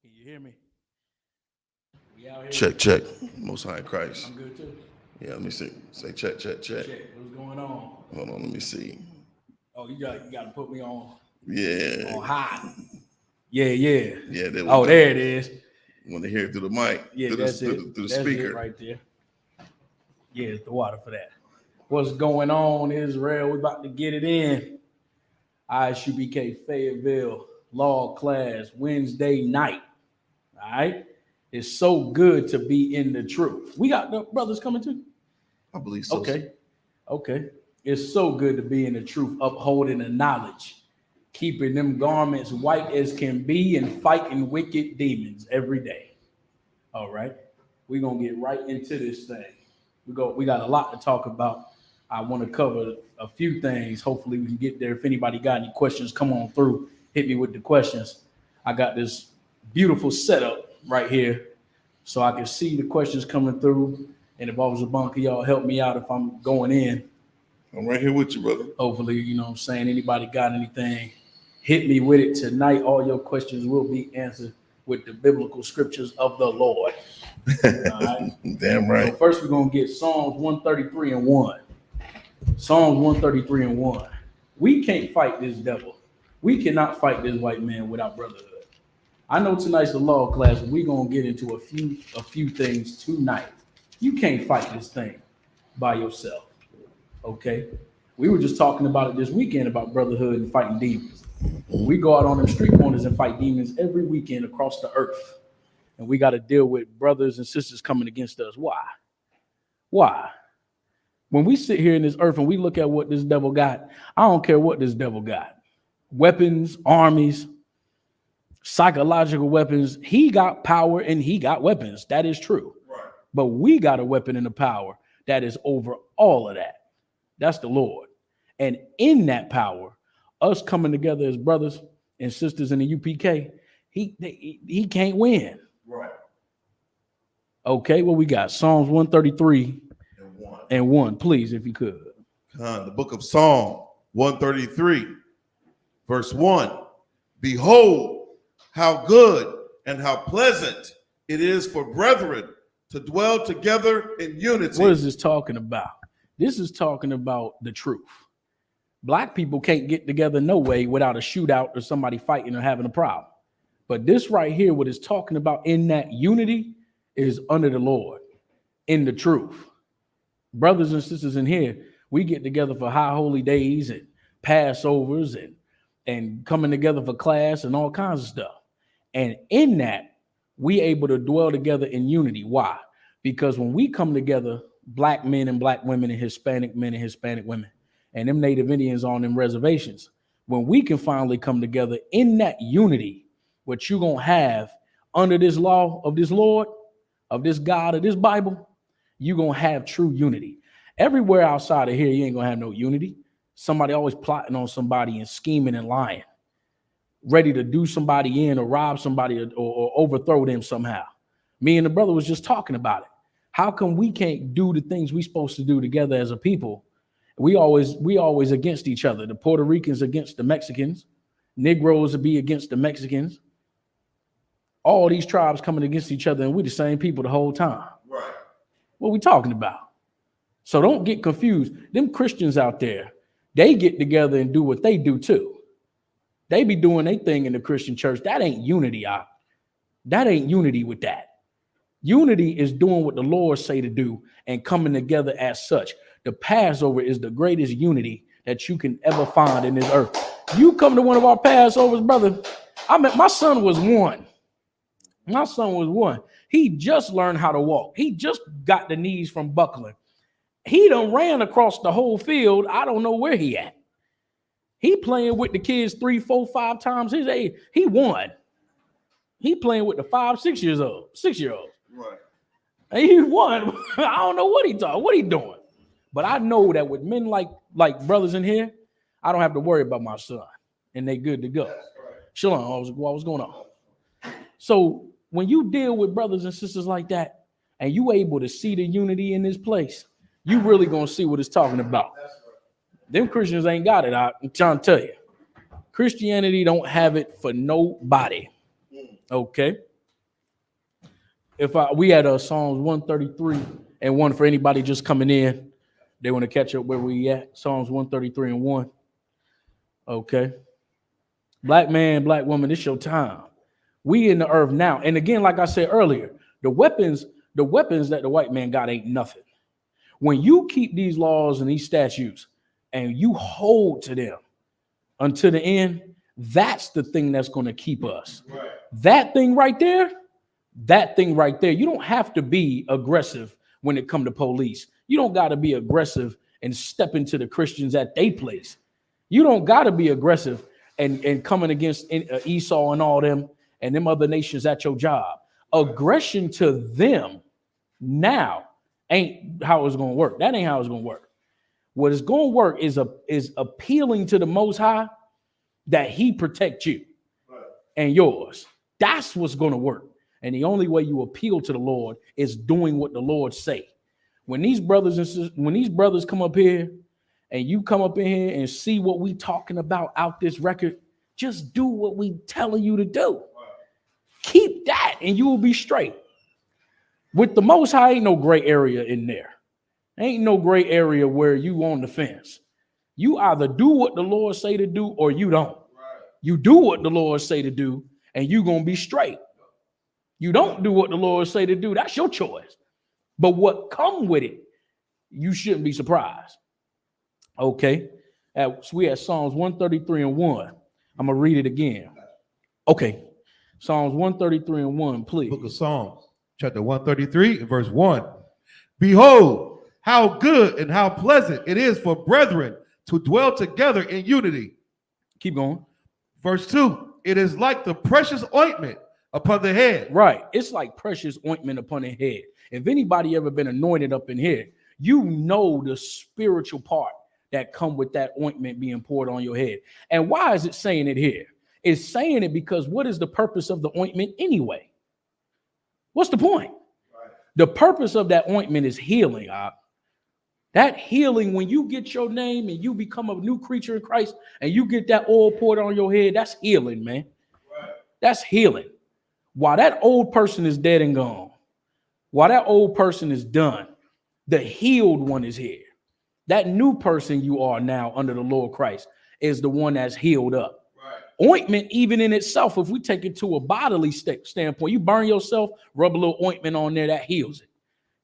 Can you hear me? We out here. Check, check. Most High in Christ. I'm good too. Yeah, let me see. Say check, check, check. Check. What's going on? Hold on, let me see. Oh, you got to put me on high. Yeah. Yeah, there we go. There it is. Want to hear it through the mic. Yeah, through that's the, it. Through the That's speaker. it right there. Yeah, it's the water for that. What's going on, Israel? We about to get it in. I.S.U.P.K. Fayetteville Law class Wednesday night. All right. It's so good to be in the truth. We got the brothers coming too? I believe so. Okay. It's so good to be in the truth, upholding the knowledge, keeping them garments white as can be, and fighting wicked demons every day. All right. We're going to get right into this thing. We got a lot to talk about. I want to cover a few things. Hopefully we can get there. If anybody got any questions, come on through. Hit me with the questions. I got this beautiful setup right here so I can see the questions coming through. And if I was a bunker, y'all help me out if I'm going in. I'm right here with you, brother. Hopefully, you know what I'm saying, anybody got anything, hit me with it tonight. All your questions will be answered with the biblical scriptures of the Lord. All right? Damn right. So first we're going to get Psalms 133 and 1. Psalms 133 and 1. We can't fight this devil. We cannot fight this white man without brotherhood. I know tonight's the law class, but we're going to get into a few things tonight. You can't fight this thing by yourself. Okay? We were just talking about it this weekend about brotherhood and fighting demons. We go out on the street corners and fight demons every weekend across the earth. And we got to deal with brothers and sisters coming against us. Why? When we sit here in this earth and we look at what this devil got, I don't care what this devil got. Weapons, armies, psychological weapons. He got power and he got weapons. That is true. Right. But we got a weapon and a power that is over all of that. That's the Lord. And in that power, us coming together as brothers and sisters in the UPK, he can't win. Right. Okay, well, we got Psalms 133 and 1, please, if you could. The book of Psalm 133, verse 1. Behold, how good and how pleasant it is for brethren to dwell together in unity. What is this talking about? This is talking about the truth. Black people can't get together no way without a shootout or somebody fighting or having a problem. But this right here, what it's talking about in that unity is under the Lord, in the truth. Brothers and sisters in here, we get together for high holy days and Passovers and coming together for class and all kinds of stuff. And in that, we able to dwell together in unity. Why? Because when we come together, black men and black women and Hispanic men and Hispanic women and them Native Indians on them reservations, when we can finally come together in that unity, what you gonna have under this law of this Lord, of this God, of this Bible, you gonna have true unity. Everywhere outside of here, you ain't gonna have no unity. Somebody always plotting on somebody and scheming and lying, ready to do somebody in or rob somebody or overthrow them somehow. Me and the brother was just talking about it. How come we can't do the things we supposed to do together as a people? We always against each other. The Puerto Ricans against the Mexicans, Negroes would be against the Mexicans. All these tribes coming against each other, and we the same people the whole time. Right. What we talking about? So don't get confused. Them Christians out there, they get together and do what they do too. They be doing their thing in the Christian church. That ain't unity. That ain't unity with that. Unity is doing what the Lord say to do and coming together as such. The Passover is the greatest unity that you can ever find in this earth. You come to one of our Passovers, brother. My son was one. My son was one. He just learned how to walk. He just got the knees from buckling. He done ran across the whole field. I don't know where he at. He playing with the kids 3, 4, 5 times his age. He won. He playing with the 5, 6-year-olds. Right. And he won. I don't know what he doing. But I know that with men like brothers in here, I don't have to worry about my son. And they good to go. Right. Shalom, what's going on? So when you deal with brothers and sisters like that, and you able to see the unity in this place, you really gonna see what it's talking about. Them Christians ain't got it. I'm trying to tell you. Christianity don't have it for nobody. Okay? We had Psalms 133 and 1 for anybody just coming in. They want to catch up where we at. Psalms 133 and 1. Okay. Black man, black woman, it's your time. We in the earth now. And again, like I said earlier, the weapons that the white man got ain't nothing. When you keep these laws and these statutes and you hold to them until the end, that's the thing that's going to keep us. Right. That thing right there, you don't have to be aggressive when it come to police. You don't got to be aggressive and step into the Christians at their place. You don't got to be aggressive and coming against Esau and all them and them other nations at your job. Aggression to them now ain't how it's going to work. That ain't how it's going to work. What is going to work is appealing to the Most High that he protect you and yours. That's what's going to work. And the only way you appeal to the Lord is doing what the Lord say. When these brothers and sisters, when these brothers come up here and you come up in here and see what we talking about out this record, just do what we telling you to do. Keep that and you will be straight. With the Most High, ain't no gray area in there. Ain't no gray area where you on the fence. You either do what the Lord say to do or you don't. Right. You do what the Lord say to do and you going to be straight. You don't do what the Lord say to do. That's your choice. But what come with it, you shouldn't be surprised. Okay. We had Psalms 133 and 1. I'm going to read it again. Okay. Psalms 133 and 1, please. Book of Psalms, chapter 133 and verse 1. Behold, how good and how pleasant it is for brethren to dwell together in unity. Keep going. Verse 2. It is like the precious ointment upon the head. Right. It's like precious ointment upon the head. If anybody ever been anointed up in here, you know the spiritual part that come with that ointment being poured on your head. And why is it saying it here? It's saying it because what is the purpose of the ointment anyway? What's the point? Right. The purpose of that ointment is healing. That healing, when you get your name and you become a new creature in Christ and you get that oil poured on your head, that's healing, man. Right. That's healing. While that old person is dead and gone, while that old person is done, the healed one is here. That new person you are now under the Lord Christ is the one that's healed up. Right. Ointment, even in itself, if we take it to a bodily standpoint, you burn yourself, rub a little ointment on there, that heals it.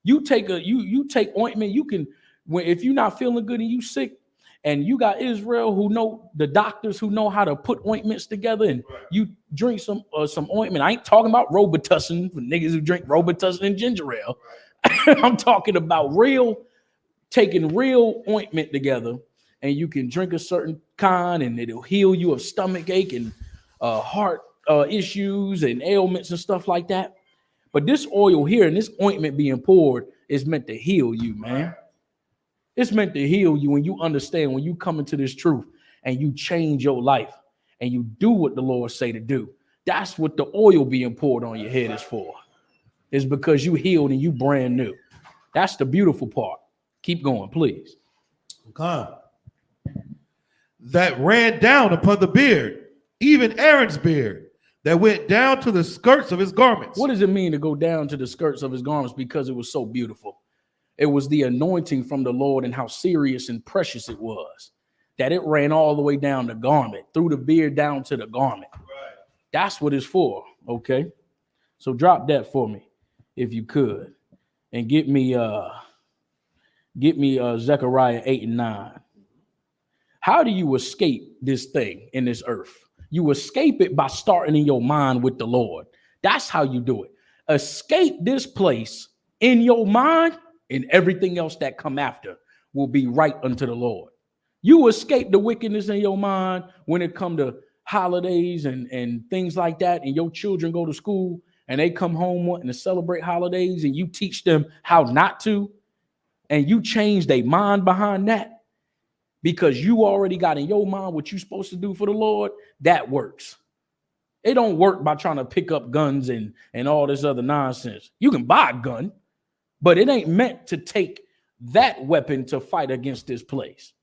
You take ointment, you can, if you're not feeling good and you sick, and you got Israel who know, the doctors who know how to put ointments together, and you drink some ointment. I ain't talking about Robitussin for niggas who drink Robitussin and ginger ale. I'm talking about taking real ointment together, and you can drink a certain kind and it'll heal you of stomach ache and heart issues and ailments and stuff like that. But this oil here and this ointment being poured is meant to heal you, man. It's meant to heal you when you understand, when you come into this truth and you change your life and you do what the Lord say to do. That's what the oil being poured on your head is for. It's because you healed and you brand new. That's the beautiful part. Keep going, please. Okay. That ran down upon the beard, even Aaron's beard, that went down to the skirts of his garments. What does it mean to go down to the skirts of his garments? Because it was so beautiful. It was the anointing from the Lord and how serious and precious it was, that it ran all the way down the garment, through the beard down to the garment. Right. That's what it's for, okay? So drop that for me, if you could, and get me Zechariah 8 and 9. How do you escape this thing in this earth? You escape it by starting in your mind with the Lord. That's how you do it. Escape this place in your mind, and everything else that come after will be right unto the Lord. You escape the wickedness in your mind when it come to holidays and things like that, and your children go to school and they come home wanting to celebrate holidays, and you teach them how not to, and you change their mind behind that because you already got in your mind what you're supposed to do for the Lord. That works. It don't work by trying to pick up guns and all this other nonsense. You can buy a gun, but it ain't meant to take that weapon to fight against this place.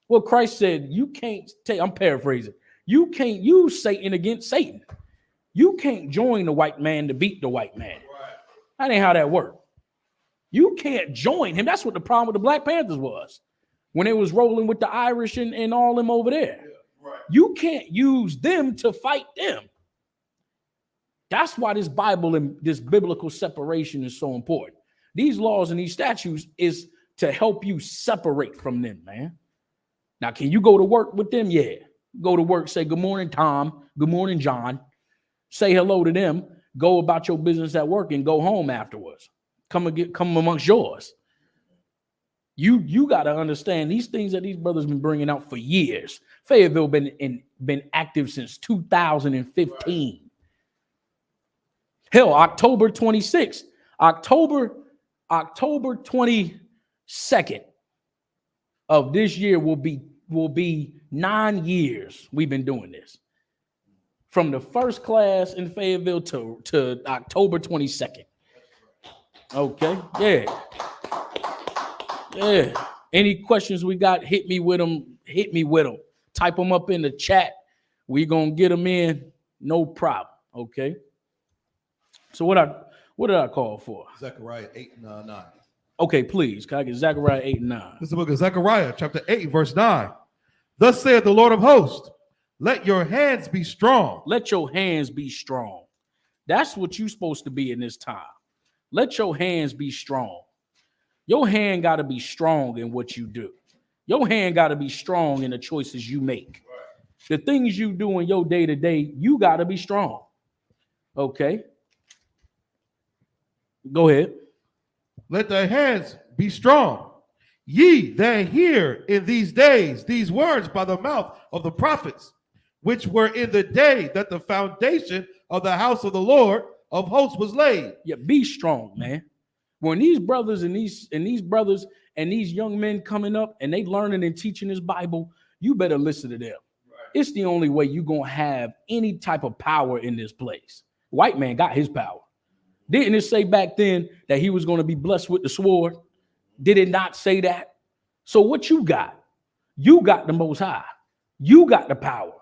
Well, Christ said, you can't take, I'm paraphrasing, you can't use Satan against Satan. You can't join the white man to beat the white man. Right. That ain't how that works. You can't join him. That's what the problem with the Black Panthers was when they was rolling with the Irish and all them over there. Right. You can't use them to fight them. That's why this Bible and this biblical separation is so important. These laws and these statutes is to help you separate from them, man. Now, can you go to work with them? Yeah. Go to work, say, good morning, Tom. Good morning, John. Say hello to them. Go about your business at work and go home afterwards. Come amongst yours. You got to understand these things that these brothers been bringing out for years. Fayetteville been active since 2015. Right. Hell, October 26th, October 22nd of this year will be 9 years we've been doing this. From the first class in Fayetteville to October 22nd. Okay, yeah. Yeah. Any questions we got, hit me with them. Type them up in the chat. We gonna get them in, no problem. Okay. So what did I call for? Zechariah 8 and 9. Okay, please. Can I get Zechariah 8 and 9? This is the book of Zechariah, chapter 8, verse 9. Thus saith the Lord of hosts, let your hands be strong. Let your hands be strong. That's what you're supposed to be in this time. Let your hands be strong. Your hand got to be strong in what you do. Your hand got to be strong in the choices you make. The things you do in your day-to-day, you got to be strong. Okay. Go ahead. Let thy hands be strong. Ye that hear in these days these words by the mouth of the prophets, which were in the day that the foundation of the house of the Lord of hosts was laid. Yeah, be strong, man. When these brothers and these young men coming up and they learning and teaching this Bible, you better listen to them. Right. It's the only way you're going to have any type of power in this place. White man got his power. Didn't it say back then that he was going to be blessed with the sword? Did it not say that? So what you got? You got the Most High. You got the power.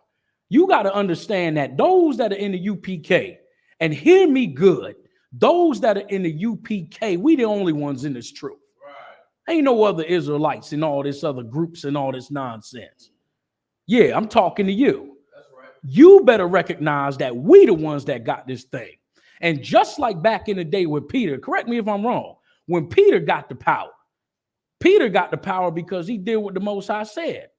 You got to understand that those that are in the UPK, and hear me good, those that are in the UPK, we the only ones in this truth. Right. Ain't no other Israelites in all this other groups and all this nonsense. Yeah, I'm talking to you. That's right. You better recognize that we the ones that got this thing. And just like back in the day with Peter, correct me if I'm wrong, when Peter got the power because he did what the Most High said.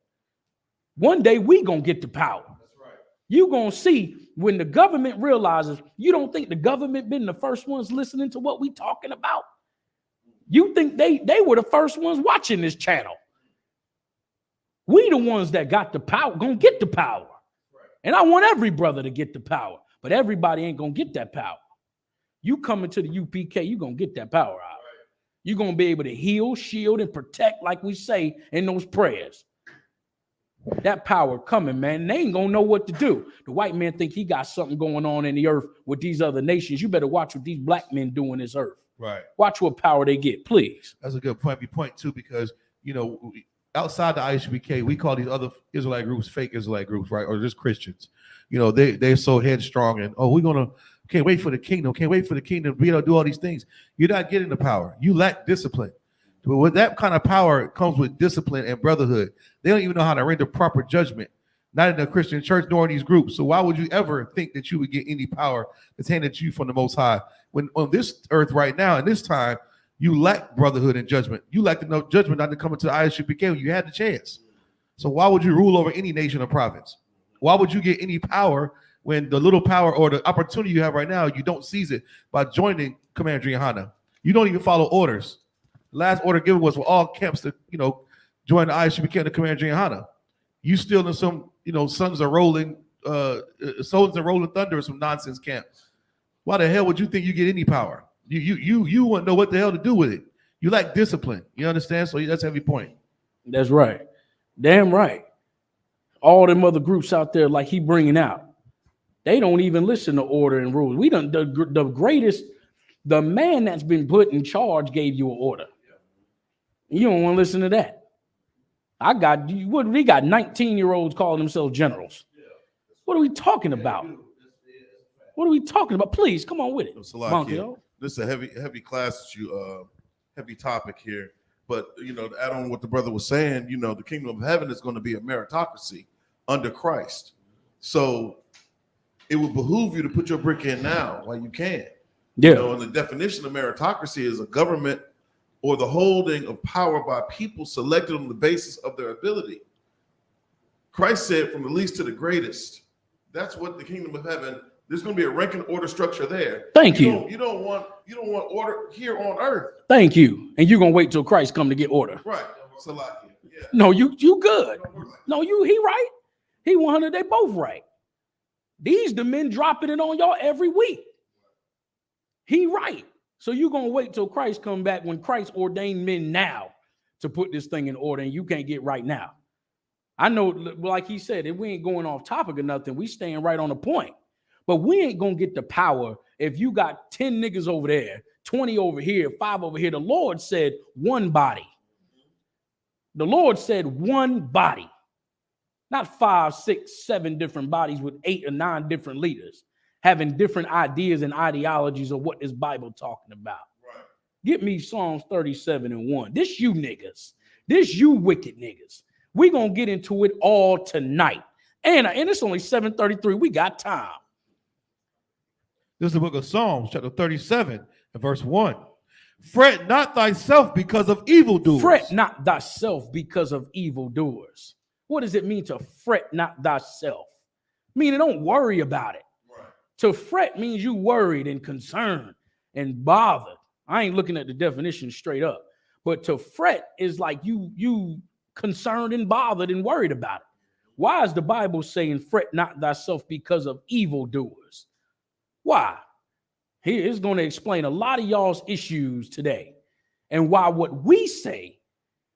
One day we gonna get the power. That's right. You gonna see when the government realizes, you don't think the government been the first ones listening to what we talking about? You think they were the first ones watching this channel? We the ones that got the power, gonna get the power. Right. And I want every brother to get the power, but everybody ain't gonna get that power. You coming to the UPK, you gonna get that power out. Right. You're gonna be able to heal, shield, and protect, like we say in those prayers. That power coming, man. They ain't gonna know what to do. The white man think he got something going on in the earth with these other nations. You better watch what these black men do in this earth. Right. Watch what power they get, please. That's a good point. We point too, because outside the I.S.U.P.K, we call these other Israelite groups fake Israelite groups, right? Or just Christians. They're so headstrong and can't wait for the kingdom to be able to do all these things. You're not getting the power. You lack discipline. But with that kind of power comes with discipline and brotherhood. They don't even know how to render proper judgment, not in the Christian church nor in these groups. So why would you ever think that you would get any power that's handed to you from the Most High when on this earth right now in this time you lack brotherhood and judgment? You lack the judgment not to come into the I.S.U.P.K when you had the chance. So why would you rule over any nation or province? Why would you get any power when the little power or the opportunity you have right now, you don't seize it by joining Commander YAHANNA? You don't even follow orders. The last order given was for all camps to, join the I.S.U.P.K and the Commander YAHANNA. You still in some, sons are rolling thunder or some nonsense camp. Why the hell would you think you get any power? You wouldn't know what the hell to do with it. You lack discipline. You understand? So that's a heavy point. That's right. Damn right. All them other groups out there like he bringing out, they don't even listen to order and rules. We done the man that's been put in charge gave you an order. You don't want to listen to that. We got 19-year-olds calling themselves generals. What are we talking about? What are we talking about? Please come on with it. Monkey. this is a heavy class, heavy topic here. But to add on what the brother was saying, the kingdom of heaven is going to be a meritocracy under Christ. So it would behoove you to put your brick in now while you can. Yeah. And the definition of meritocracy is a government or the holding of power by people selected on the basis of their ability. Christ said, from the least to the greatest. That's what the kingdom of heaven. There's going to be a rank and order structure there. Thank you. You don't want order here on earth. Thank you. And you're gonna wait till Christ come to get order. Right. Salaki. Yeah. No, you good. No, he right. He 100. They both right. These the men dropping it on y'all every week. He right. So you're gonna wait till Christ come back when Christ ordained men now to put this thing in order, and you can't get right now. I know, like he said, if we ain't going off topic or nothing, we staying right on the point. But we ain't gonna get the power if you got 10 niggas over there, 20 over here, 5 over here. The Lord said one body. The Lord said one body, not 5, 6, 7 different bodies with 8 or 9 different leaders having different ideas and ideologies of what this Bible talking about. Right. Get me Psalms 37:1. This you niggas. This you wicked niggas. We're going to get into it all tonight. And it's only 7:33. We got time. This is the book of Psalms, chapter 37, and verse 1. Fret not thyself because of evildoers. Fret not thyself because of evildoers. What does it mean to fret not thyself? Meaning don't worry about it. Right. To fret means you worried and concerned and bothered. I ain't looking at the definition straight up. But to fret is like you concerned and bothered and worried about it. Why is the Bible saying fret not thyself because of evildoers? Why? Here's going to explain a lot of y'all's issues today and why what we say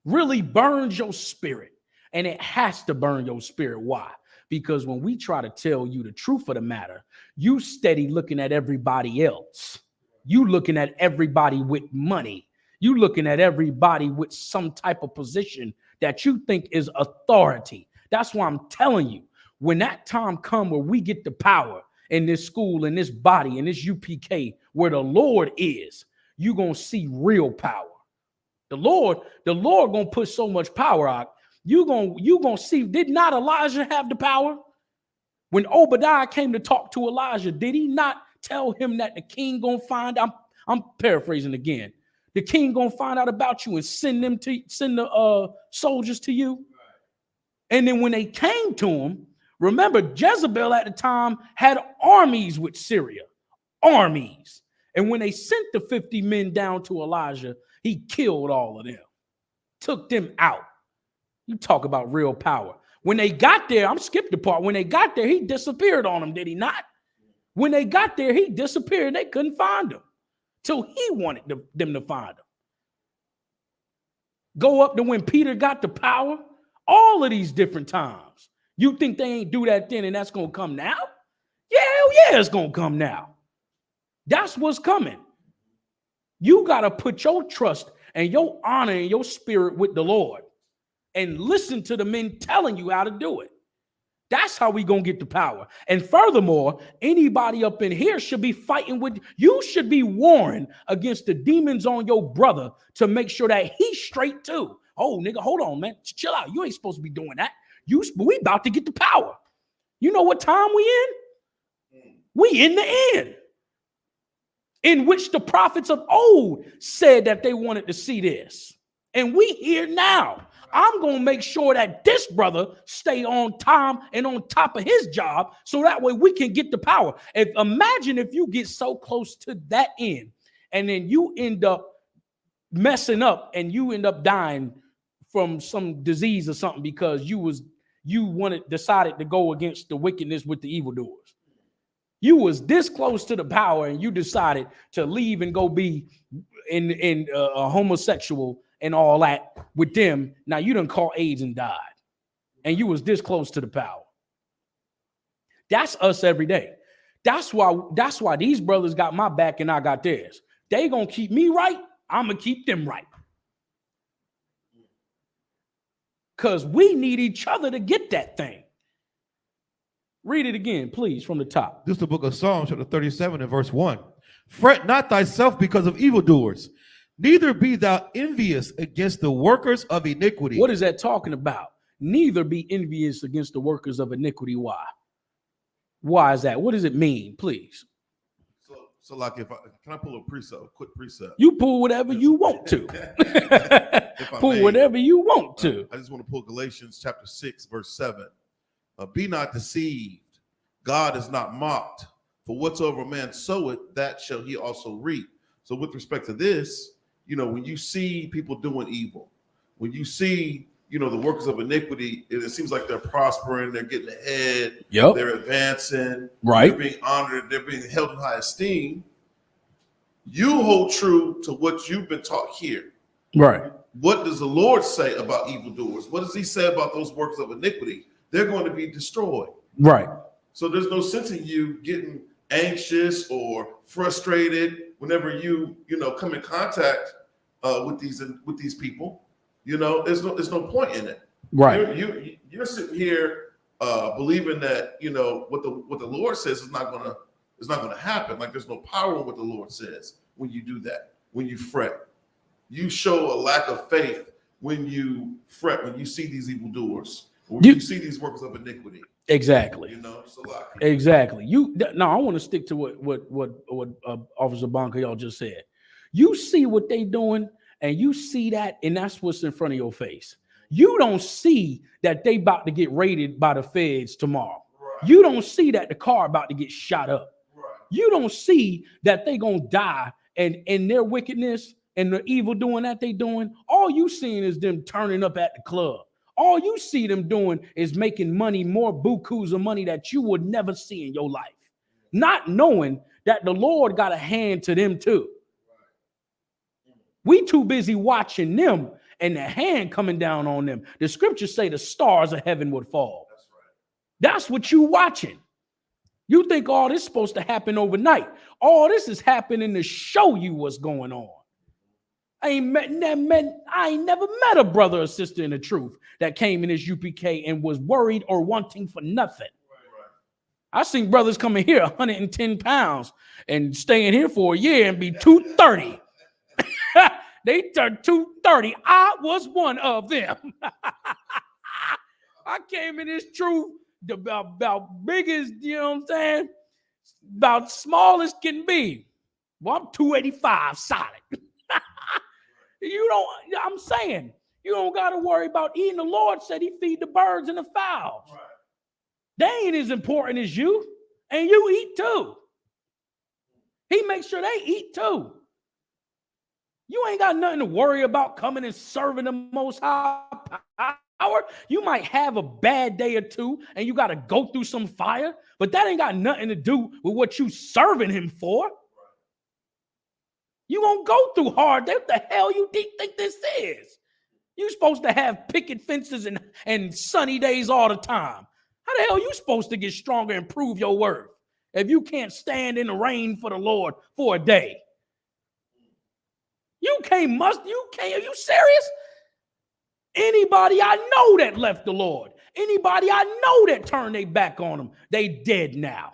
really burns your spirit. And it has to burn your spirit. Why? Because when we try to tell you the truth of the matter, you steady looking at everybody else. You looking at everybody with money. You looking at everybody with some type of position that you think is authority. That's why I'm telling you, when that time come where we get the power in this school, in this body, in this UPK, where the Lord is, you're going to see real power. The Lord going to put so much power out. You're going to see, did not Elijah have the power? When Obadiah came to talk to Elijah, did he not tell him that the king going to find, I'm paraphrasing again, the king going to find out about you and send the soldiers to you? And then when they came to him, remember, Jezebel at the time had armies with Syria, armies. And when they sent the 50 men down to Elijah, he killed all of them, took them out. You talk about real power. When they got there, I'm skipped the part. When they got there, he disappeared on them, did he not? When they got there, he disappeared. They couldn't find him till he wanted them to find him. Go up to when Peter got the power, all of these different times. You think they ain't do that then and that's going to come now? Yeah, hell yeah, it's going to come now. That's what's coming. You got to put your trust and your honor and your spirit with the Lord and listen to the men telling you how to do it. That's how we going to get the power. And furthermore, anybody up in here should be fighting with, you should be warring against the demons on your brother to make sure that he's straight too. Oh, nigga, hold on, man. Chill out. You ain't supposed to be doing that. We about to get the power. You know what time we in? We in the end. In which the prophets of old said that they wanted to see this. And we here now. I'm going to make sure that this brother stay on time and on top of his job so that way we can get the power. Imagine if you get so close to that end and then you end up messing up and you end up dying from some disease or something because decided to go against the wickedness with the evildoers. You was this close to the power and you decided to leave and go be in a homosexual and all that with them. Now you done caught AIDS and died. And you was this close to the power. That's us every day. That's why these brothers got my back and I got theirs. They gonna keep me right. I'm gonna keep them right. Because we need each other to get that thing. Read it again, please, from the top. This is the book of Psalms, chapter 37, and verse 1. Fret not thyself because of evildoers, neither be thou envious against the workers of iniquity. What is that talking about? Neither be envious against the workers of iniquity. Why? Why is that? What does it mean, please? So like, can I pull a precept, a quick precept? You pull whatever you want to. Pull whatever you want to. I just want to pull Galatians chapter 6, verse 7. Be not deceived. God is not mocked. For whatsoever man soweth, that shall he also reap. So with respect to this, when you see people doing evil, when you see, the workers of iniquity, it seems like they're prospering, they're getting ahead, Yep. They're advancing, right? They're being honored, they're being held in high esteem. You hold true to what you've been taught here. Right. What does the Lord say about evildoers? What does he say about those workers of iniquity? They're going to be destroyed. Right. So there's no sense in you getting anxious or frustrated whenever you come in contact with these people. There's no point in it. Right. You're sitting here believing that what the Lord says is not gonna happen. Like there's no power in what the Lord says when you do that. When you fret, you show a lack of faith when you fret. When you see these evildoers, when you see these workers of iniquity. Exactly. So like, exactly. I want to stick to what Officer Bonka y'all just said. You see what they doing, and you see that, and that's what's in front of your face. You don't see that they about to get raided by the feds tomorrow. Right. You don't see that the car about to get shot up. Right. You don't see that they gonna die, and in their wickedness and the evil doing that they doing. All you seeing is them turning up at the club. All you see them doing is making money, more bukus of money that you would never see in your life, not knowing that the Lord got a hand to them too. We too busy watching them and the hand coming down on them. The scriptures say the stars of heaven would fall. That's right. That's what you watching. You think all this is supposed to happen overnight. All this is happening to show you what's going on. I ain't never met a brother or sister in the truth that came in this UPK and was worried or wanting for nothing. Right. I seen brothers coming here 110 pounds and staying here for a year and be 230. They turned 230. I was one of them. I came in this truth about big as, you know what I'm saying? About small as can be. Well, I'm 285 solid. I'm saying, you don't got to worry about eating. The Lord said he feed the birds and the fowls. Right. They ain't as important as you, and you eat too. He makes sure they eat too. You ain't got nothing to worry about coming and serving the Most High power. You might have a bad day or two, and you got to go through some fire, but that ain't got nothing to do with what you serving him for. You won't go through hard. What the hell you think this is? You supposed to have picket fences and sunny days all the time. How the hell you supposed to get stronger and prove your worth if you can't stand in the rain for the Lord for a day? You can't. Are you serious? Anybody I know that left the Lord, anybody I know that turned their back on him, they dead now.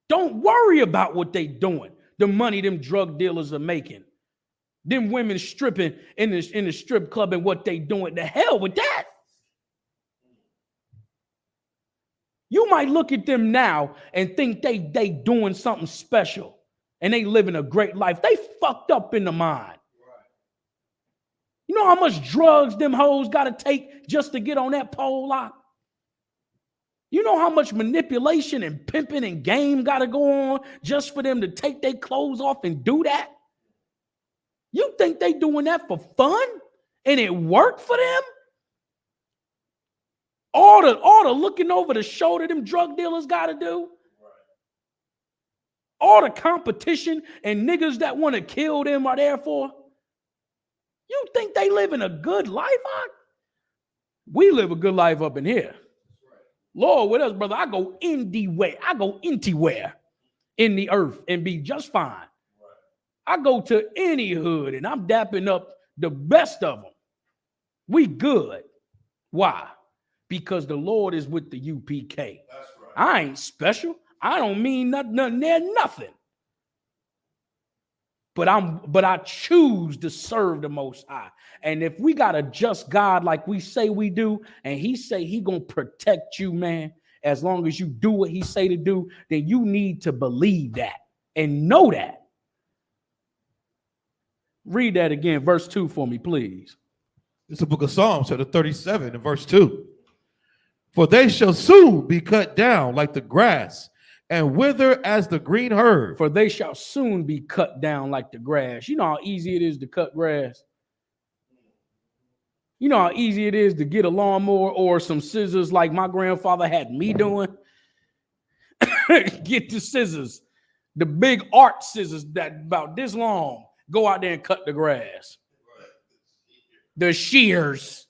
Don't worry about what they doing. The money them drug dealers are making. Them women stripping in the strip club and what they doing. The hell with that. You might look at them now and think they doing something special and they living a great life. They fucked up in the mind. You know how much drugs them hoes got to take just to get on that pole lock? You know how much manipulation and pimping and game got to go on just for them to take their clothes off and do that? You think they doing that for fun and it worked for them? All the looking over the shoulder them drug dealers got to do? All the competition and niggas that want to kill them are there for? You think they living a good life, huh? We live a good life up in here. Lord, with us, brother, I go anywhere in the earth and be just fine. I go to any hood and I'm dapping up the best of them. We good. Why? Because the Lord is with the UPK. That's right. I ain't special. I don't mean nothing there, nothing. But I choose to serve the Most High. And if we got a just God like we say we do, and he say he gonna protect you, man, as long as you do what he say to do, then you need to believe that and know that. Read that again, verse 2 for me, please. It's the book of Psalms, chapter 37 and verse 2. For they shall soon be cut down like the grass and wither as the green herb. For they shall soon be cut down like the grass. You know how easy it is to cut grass? You know how easy it is to get a lawnmower or some scissors like my grandfather had me doing? Get the scissors, the big art scissors that about this long. Go out there and cut the grass. The shears.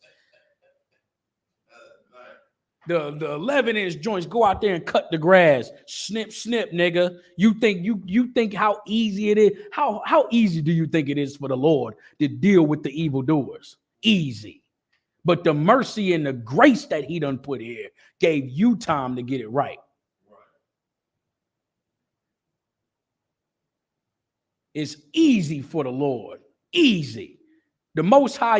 The 11-inch joints, go out there and cut the grass. Snip, snip, nigga. You think how easy it is? How easy do you think it is for the Lord to deal with the evildoers? Easy. But the mercy and the grace that he done put here gave you time to get it right. It's easy for the Lord. Easy. The Most High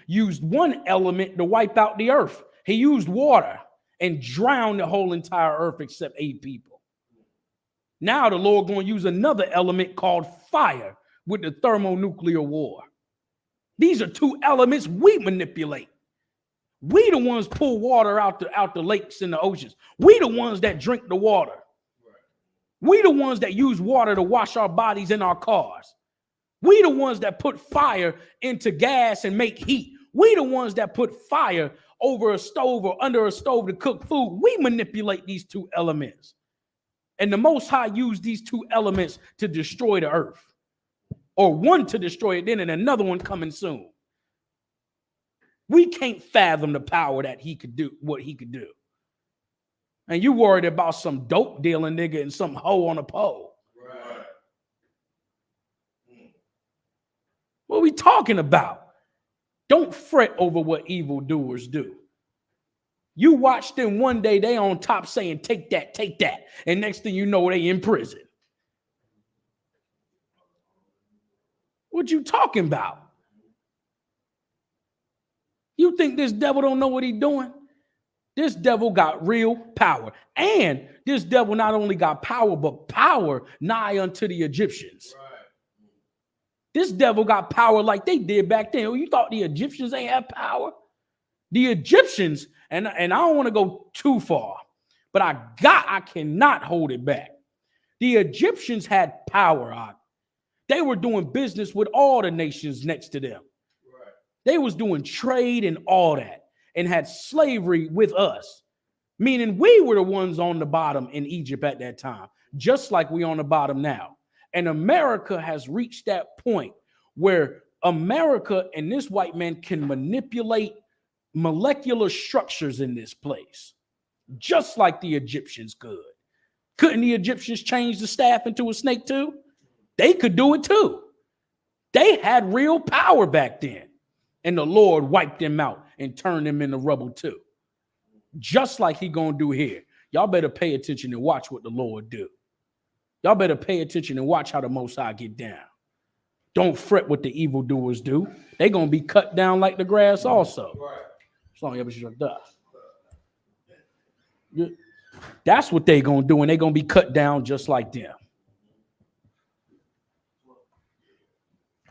used one element to wipe out the earth. He used water and drowned the whole entire earth except 8 people. Now the Lord going to use another element called fire with the thermonuclear war. These are 2 elements we manipulate. We the ones pull water out the lakes and the oceans. We the ones that drink the water. We the ones that use water to wash our bodies in our cars. We the ones that put fire into gas and make heat. We the ones that put fire over a stove or under a stove to cook food. We manipulate these 2 elements. And the Most High used these 2 elements to destroy the earth. Or one to destroy it then and another one coming soon. We can't fathom the power that he could do, what he could do. And you worried about some dope dealing nigga and some hoe on a pole. Right. What are we talking about? Don't fret over what evildoers do. You watch them one day, they on top saying, take that. And next thing you know, they in prison. What you talking about? You think this devil don't know what he's doing? This devil got real power. And this devil not only got power, but power nigh unto the Egyptians. Right. This devil got power like they did back then. You thought the Egyptians ain't have power? The Egyptians, and I don't want to go too far, but I cannot hold it back. The Egyptians had power. They were doing business with all the nations next to them. Right. They was doing trade and all that. And had slavery with us, meaning we were the ones on the bottom in Egypt at that time, just like we on the bottom now. And America has reached that point where America and this white man can manipulate molecular structures in this place, just like the Egyptians could. Couldn't the Egyptians change the staff into a snake too? They could do it too. They had real power back then. And the Lord wiped them out and turned them into rubble too. Just like he gonna do here. Y'all better pay attention and watch what the Lord do. Y'all better pay attention and watch how the Most High get down. Don't fret what the evildoers do. They gonna be cut down like the grass also. That's what they gonna do, and they gonna be cut down just like them.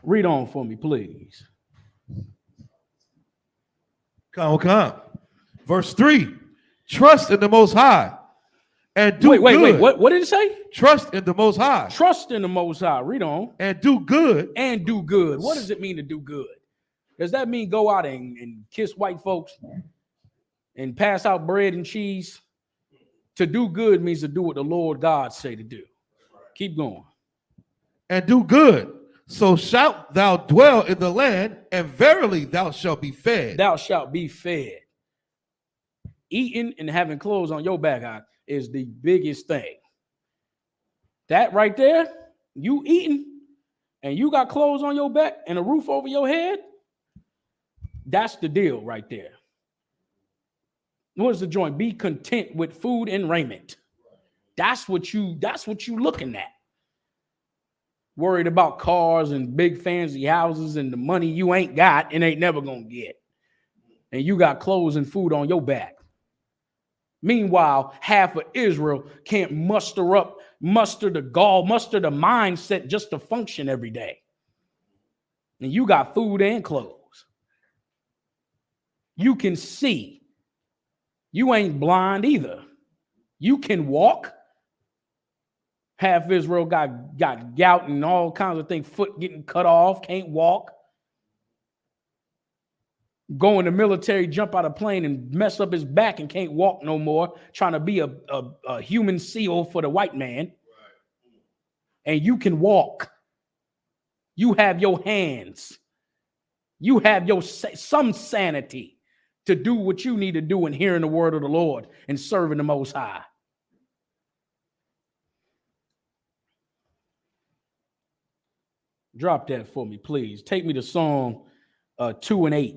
Read on for me, please. Come. Verse 3. Trust in the Most High and do good. Wait. What did it say? Trust in the Most High. Trust in the Most High. Read on. And do good. And do good. What does it mean to do good? Does that mean go out and kiss white folks and pass out bread and cheese? To do good means to do what the Lord God say to do. Keep going. And do good. So shalt thou dwell in the land, and verily thou shalt be fed. Thou shalt be fed. Eating and having clothes on your back is the biggest thing. That right there, you eating and you got clothes on your back and a roof over your head, that's the deal right there. What is the joint? Be content with food and raiment. That's what you looking at. Worried about cars and big fancy houses and the money you ain't got and ain't never gonna get. And you got clothes and food on your back. Meanwhile, half of Israel can't muster the gall, muster the mindset just to function every day. And you got food and clothes. You can see. You ain't blind either. You can walk. Half Israel got gout and all kinds of things, foot getting cut off, can't walk. Go in the military, jump out of plane and mess up his back and can't walk no more, trying to be a human seal for the white man. And you can walk. You have your hands. You have some sanity to do what you need to do in hearing the word of the Lord and serving the Most High. Drop that for me, please. Take me to Psalm 2 and 8.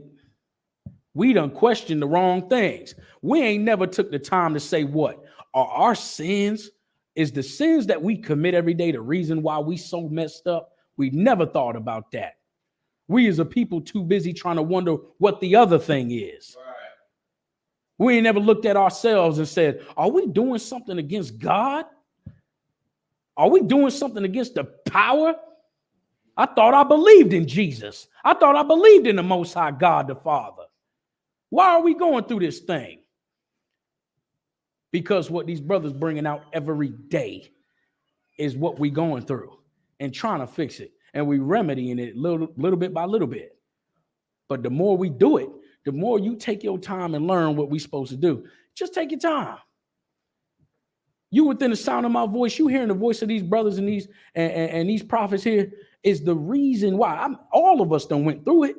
We done questioned the wrong things. We ain't never took the time to say what? Are our sins, is the sins that we commit every day the reason why we so messed up? We never thought about that. We as a people too busy trying to wonder what the other thing is. Right. We ain't never looked at ourselves and said, are we doing something against God? Are we doing something against the power? I thought I believed in Jesus. I thought I believed in the Most High God, the Father. Why are we going through this thing? Because what these brothers bringing out every day is what we going through and trying to fix it. And we remedying it little bit by little bit. But the more we do it, the more you take your time and learn what we're supposed to do. Just take your time. You within the sound of my voice, you hearing the voice of these brothers and these prophets here is the reason why. All of us done went through it.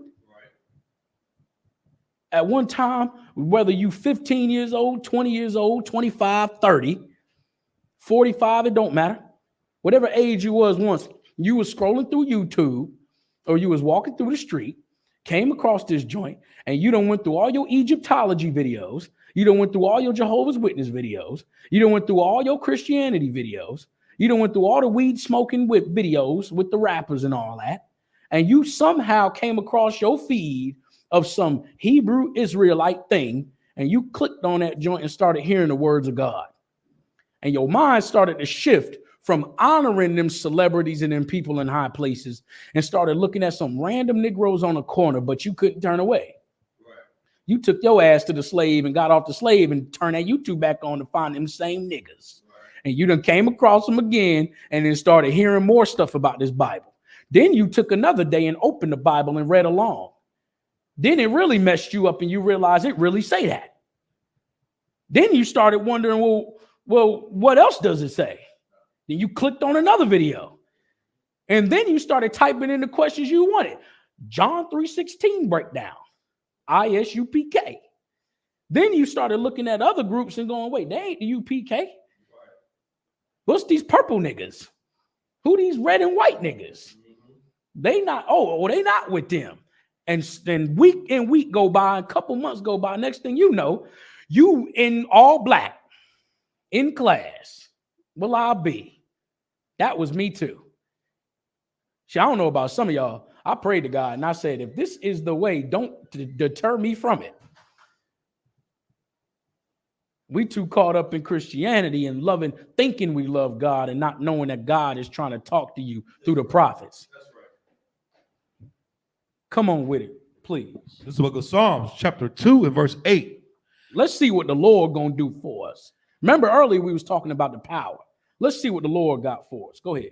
At one time, whether you 15 years old, 20 years old, 25, 30, 45, it don't matter. Whatever age you was once, you was scrolling through YouTube or you was walking through the street, came across this joint, and you done went through all your Egyptology videos. You done went through all your Jehovah's Witness videos. You done went through all your Christianity videos. You done went through all the weed smoking with videos with the rappers and all that. And you somehow came across your feed of some Hebrew Israelite thing, and you clicked on that joint and started hearing the words of God. And your mind started to shift from honoring them celebrities and them people in high places and started looking at some random Negroes on a corner, but you couldn't turn away. Right. You took your ass to the slave and got off the slave and turned that YouTube back on to find them same niggas. Right. And you done came across them again and then started hearing more stuff about this Bible. Then you took another day and opened the Bible and read along. Then it really messed you up and you realized it really say that. Then you started wondering, well, what else does it say? Then you clicked on another video. And then you started typing in the questions you wanted. John 3:16 breakdown, I.S.U.P.K. Then you started looking at other groups and going, wait, they ain't the U.P.K. What's these purple niggas? Who these red and white niggas? They not, they not with them. And then week and week go by, a couple months go by. Next thing you know, you in all black in class. Well, I'll be. That was me too. See, I don't know about some of y'all. I prayed to God and I said, if this is the way, don't deter me from it. We too caught up in Christianity and loving, thinking we love God and not knowing that God is trying to talk to you through the prophets. Come on with it, please. This is the book of Psalms, chapter 2 and verse 8. Let's see what the Lord gonna do for us. Remember earlier we was talking about the power. Let's see what the Lord got for us. Go ahead.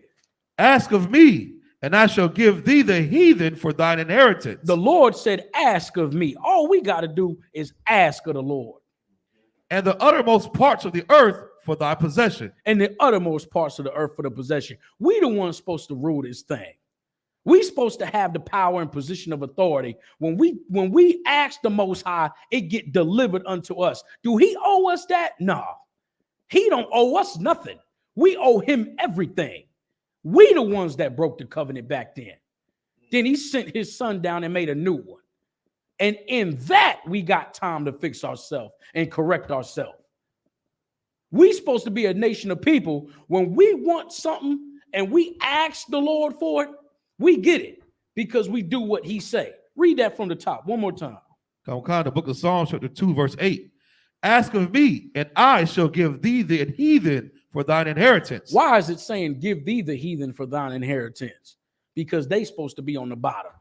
Ask of me, and I shall give thee the heathen for thine inheritance. The Lord said, ask of me. All we got to do is ask of the Lord. And the uttermost parts of the earth for thy possession. And the uttermost parts of the earth for the possession. We the ones supposed to rule this thing. We supposed to have the power and position of authority. When we ask the Most High, it get delivered unto us. Do he owe us that? No. He don't owe us nothing. We owe him everything. We the ones that broke the covenant back then. Then he sent his son down and made a new one. And in that, we got time to fix ourselves and correct ourselves. We supposed to be a nation of people. When we want something and we ask the Lord for it, we get it because we do what he say. Read that from the top one more time. The book of Psalms, chapter 2, verse 8. Ask of me, and I shall give thee the heathen for thine inheritance. Why is it saying give thee the heathen for thine inheritance? Because they supposed to be on the bottom,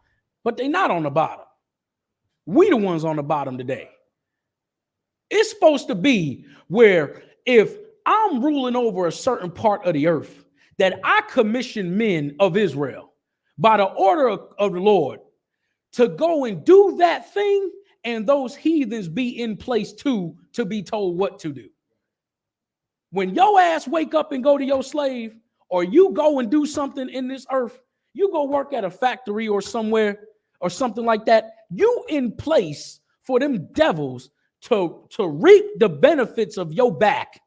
but they not on the bottom. We the ones on the bottom today. It's supposed to be where if I'm ruling over a certain part of the earth, that I commission men of Israel by the order of the Lord to go and do that thing, and those heathens be in place too to be told what to do. When your ass wake up and go to your slave, or you go and do something in this earth, you go work at a factory or somewhere or something like that, you in place for them devils to reap the benefits of your back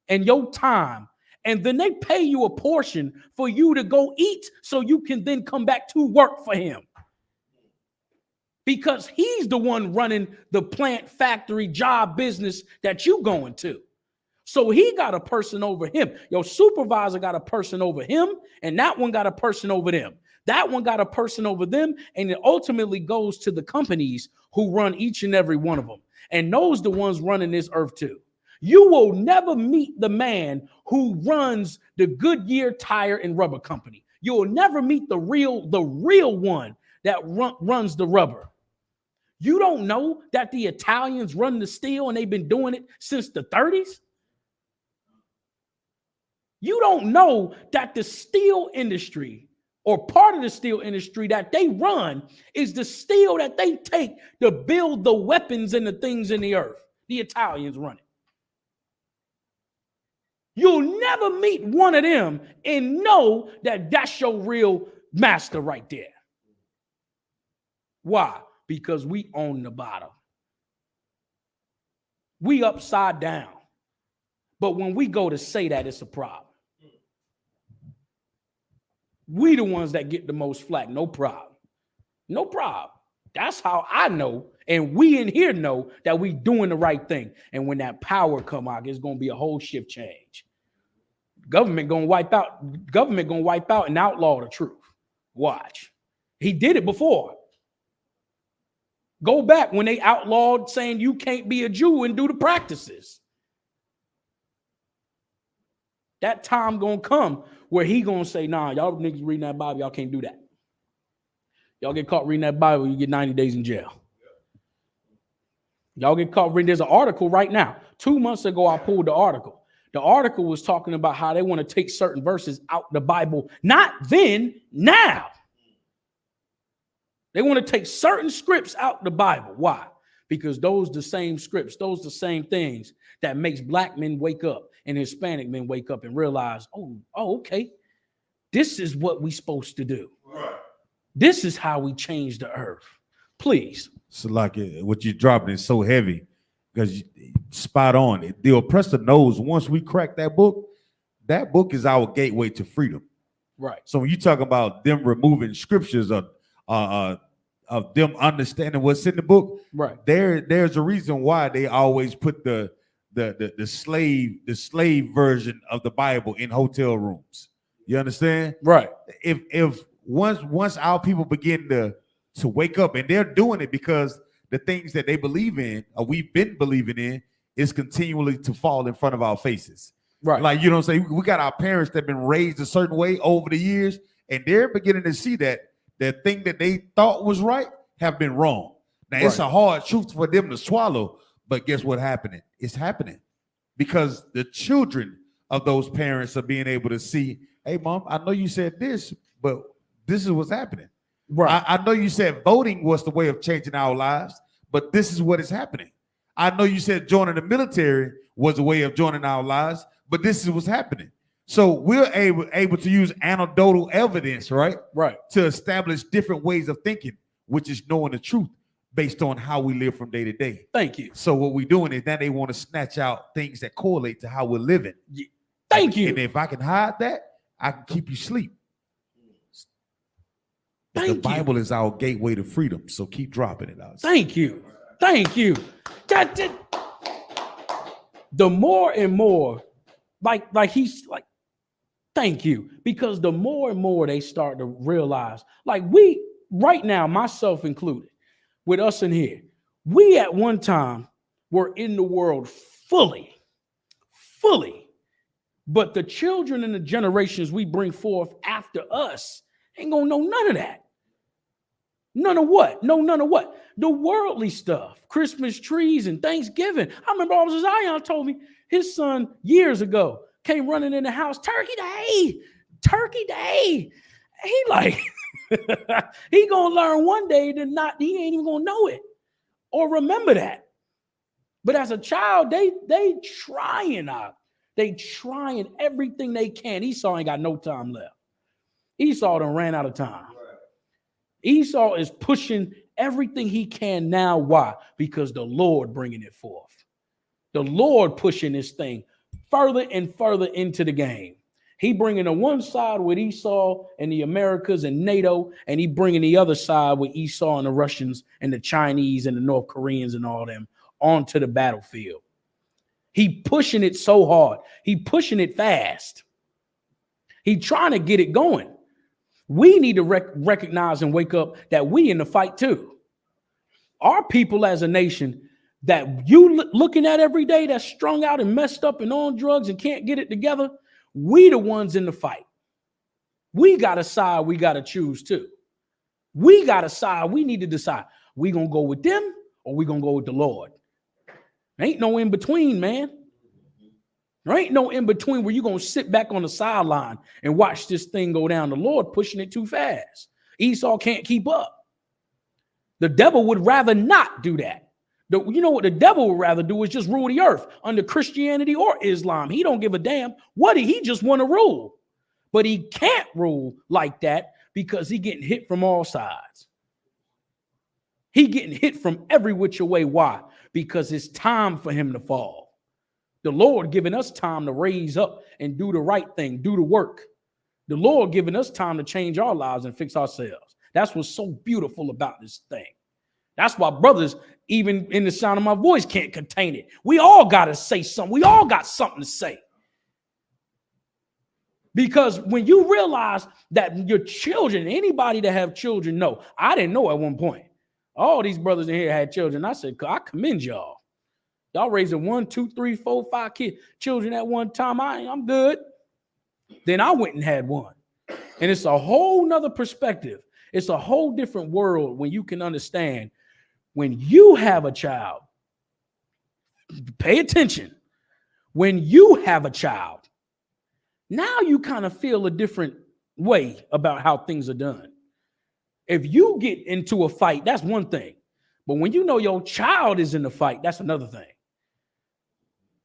and your time. And then they pay you a portion for you to go eat so you can then come back to work for him. Because he's the one running the plant, factory, job, business that you going to. So he got a person over him. Your supervisor got a person over him, and that one got a person over them. That one got a person over them, and it ultimately goes to the companies who run each and every one of them. And those the ones running this earth too. You will never meet the man who runs the Goodyear Tire and Rubber Company. You will never meet the real one that runs the rubber. You don't know that the Italians run the steel and they've been doing it since the 30s? You don't know that the steel industry, or part of the steel industry that they run, is the steel that they take to build the weapons and the things in the earth. The Italians run it. You'll never meet one of them and know that that's your real master right there. Why? Because we own the bottom. We upside down. But when we go to say that, it's a problem. We the ones that get the most flack. No problem. No problem. That's how I know, and we in here know that we doing the right thing. And when that power come out, it's going to be a whole shift change. Government going to wipe out and outlaw the truth. Watch. He did it before. Go back when they outlawed saying you can't be a Jew and do the practices. That time gonna come where he gonna say, nah, y'all niggas reading that Bible, y'all can't do that. Y'all get caught reading that Bible, you get 90 days in jail. Y'all get caught reading. There's an article right now. 2 months ago, I pulled the article. The article was talking about how they want to take certain verses out the Bible. Not then, now. They want to take certain scripts out the Bible. Why? Because those the same scripts, those the same things that makes black men wake up and Hispanic men wake up and realize, oh, okay, this is what we supposed to do. Right. This is how we change the earth. Please. So like what you're dropping is so heavy because spot on. The oppressor knows once we crack that book is our gateway to freedom. Right. So when you talk about them removing scriptures of them understanding what's in the book, right? There's a reason why they always put the slave version of the Bible in hotel rooms. You understand? Right. If once our people begin to wake up, and they're doing it because the things that they believe in, or we've been believing in, is continually to fall in front of our faces. Right. Like, you know what I'm saying? We got our parents that have been raised a certain way over the years, and they're beginning to see that the thing that they thought was right have been wrong. Now, It's a hard truth for them to swallow, but guess what's happening? It's happening because the children of those parents are being able to see, hey, mom, I know you said this, but this is what's happening. Right. I know you said voting was the way of changing our lives, but this is what is happening. I know you said joining the military was a way of joining our lives, but this is what's happening. So we're able to use anecdotal evidence, right? Right. To establish different ways of thinking, which is knowing the truth based on how we live from day to day. Thank you. So what we're doing is now they want to snatch out things that correlate to how we're living. Thank you. And if I can hide that, I can keep you asleep. The Bible is our gateway to freedom. So keep dropping it out. Thank you. Thank you. The more and more Like he's like, thank you. Because the more and more they start to realize, like we right now, myself included, with us in here, we at one time were in the world fully. But the children and the generations we bring forth after us ain't gonna know none of that. None of what? No, none of what? The worldly stuff, Christmas trees and Thanksgiving. I remember Officer Zion told me his son years ago came running in the house, Turkey Day. He like, he gonna learn one day that he ain't even gonna know it or remember that. But as a child, they trying out. They trying everything they can. Esau ain't got no time left. Esau done ran out of time. Esau is pushing everything he can now. Why? Because the Lord bringing it forth. The Lord pushing this thing further and further into the game. He bringing the one side with Esau and the Americas and NATO, and he bringing the other side with Esau and the Russians and the Chinese and the North Koreans and all them onto the battlefield. He pushing it so hard. He pushing it fast. He trying to get it going. We need to recognize and wake up that we in the fight too. Our people as a nation that you looking at every day that's strung out and messed up and on drugs and can't get it together, we the ones in the fight. We got a side we got to choose too. We got a side we need to decide. We gonna go with them or we gonna go with the Lord? Ain't no in between, man. There ain't no in between where you're going to sit back on the sideline and watch this thing go down. The Lord pushing it too fast. Esau can't keep up. The devil would rather not do that. You know what the devil would rather do is just rule the earth under Christianity or Islam. He don't give a damn. What he just want to rule. But he can't rule like that because he getting hit from all sides. He getting hit from every which way. Why? Because it's time for him to fall. The Lord giving us time to raise up and do the right thing, do the work. The Lord giving us time to change our lives and fix ourselves. That's what's so beautiful about this thing. That's why brothers, even in the sound of my voice, can't contain it. We all got to say something. We all got something to say. Because when you realize that your children, anybody that have children know, I didn't know at one point. All these brothers in here had children. I said, I commend y'all. Y'all raising 1, 2, 3, 4, 5 children at one time. I'm good. Then I went and had one. And it's a whole nother perspective. It's a whole different world when you can understand when you have a child. Pay attention. When you have a child, now you kind of feel a different way about how things are done. If you get into a fight, that's one thing. But when you know your child is in the fight, that's another thing.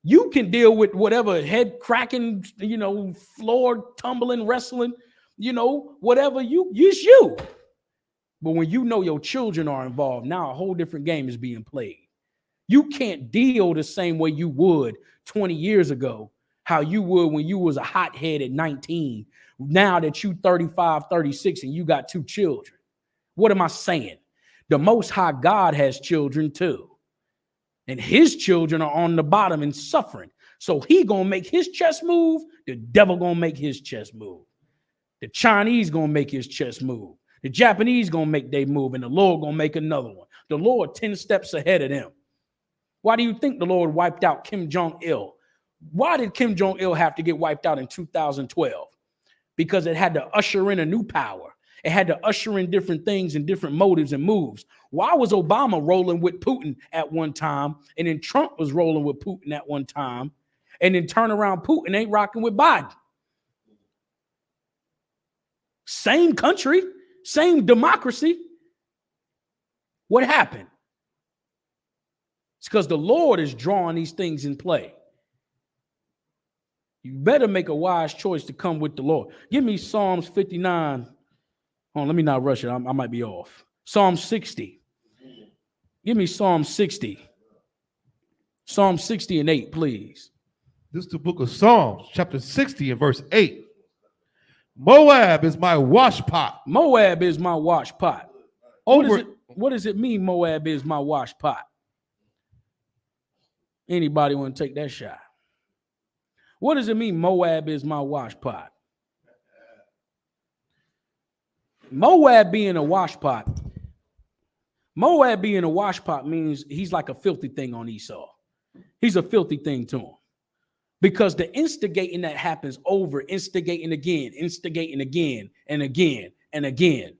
You can deal with whatever head cracking, floor tumbling, wrestling, whatever you. But when you know your children are involved, now a whole different game is being played. You can't deal the same way you would 20 years ago, how you would when you was a hothead at 19. Now that you 35, 36, and you got 2 children. What am I saying? The Most High God has children too. And his children are on the bottom and suffering. So he going to make his chest move. The devil going to make his chest move. The Chinese going to make his chest move. The Japanese going to make their move. And the Lord going to make another one. The Lord 10 steps ahead of them. Why do you think the Lord wiped out Kim Jong-il? Why did Kim Jong-il have to get wiped out in 2012? Because it had to usher in a new power. It had to usher in different things and different motives and moves. Why was Obama rolling with Putin at one time, and then Trump was rolling with Putin at one time, and then turn around Putin ain't rocking with Biden? Same country, same democracy. What happened? It's because the Lord is drawing these things in play. You better make a wise choice to come with the Lord. Give me Psalms 59. Let me not rush it. I might be off. Psalm 60. Give me Psalm 60. Psalm 60 and 8, please. This is the book of Psalms, chapter 60 and verse 8. Moab is my wash pot. Moab is my wash pot. What does it mean, Moab is my wash pot? Anybody want to take that shot? What does it mean? Moab is my wash pot. Moab being a wash pot. Moab being a wash pot means he's like a filthy thing on Esau. He's a filthy thing to him. Because the instigating that happens over, instigating again and again and again.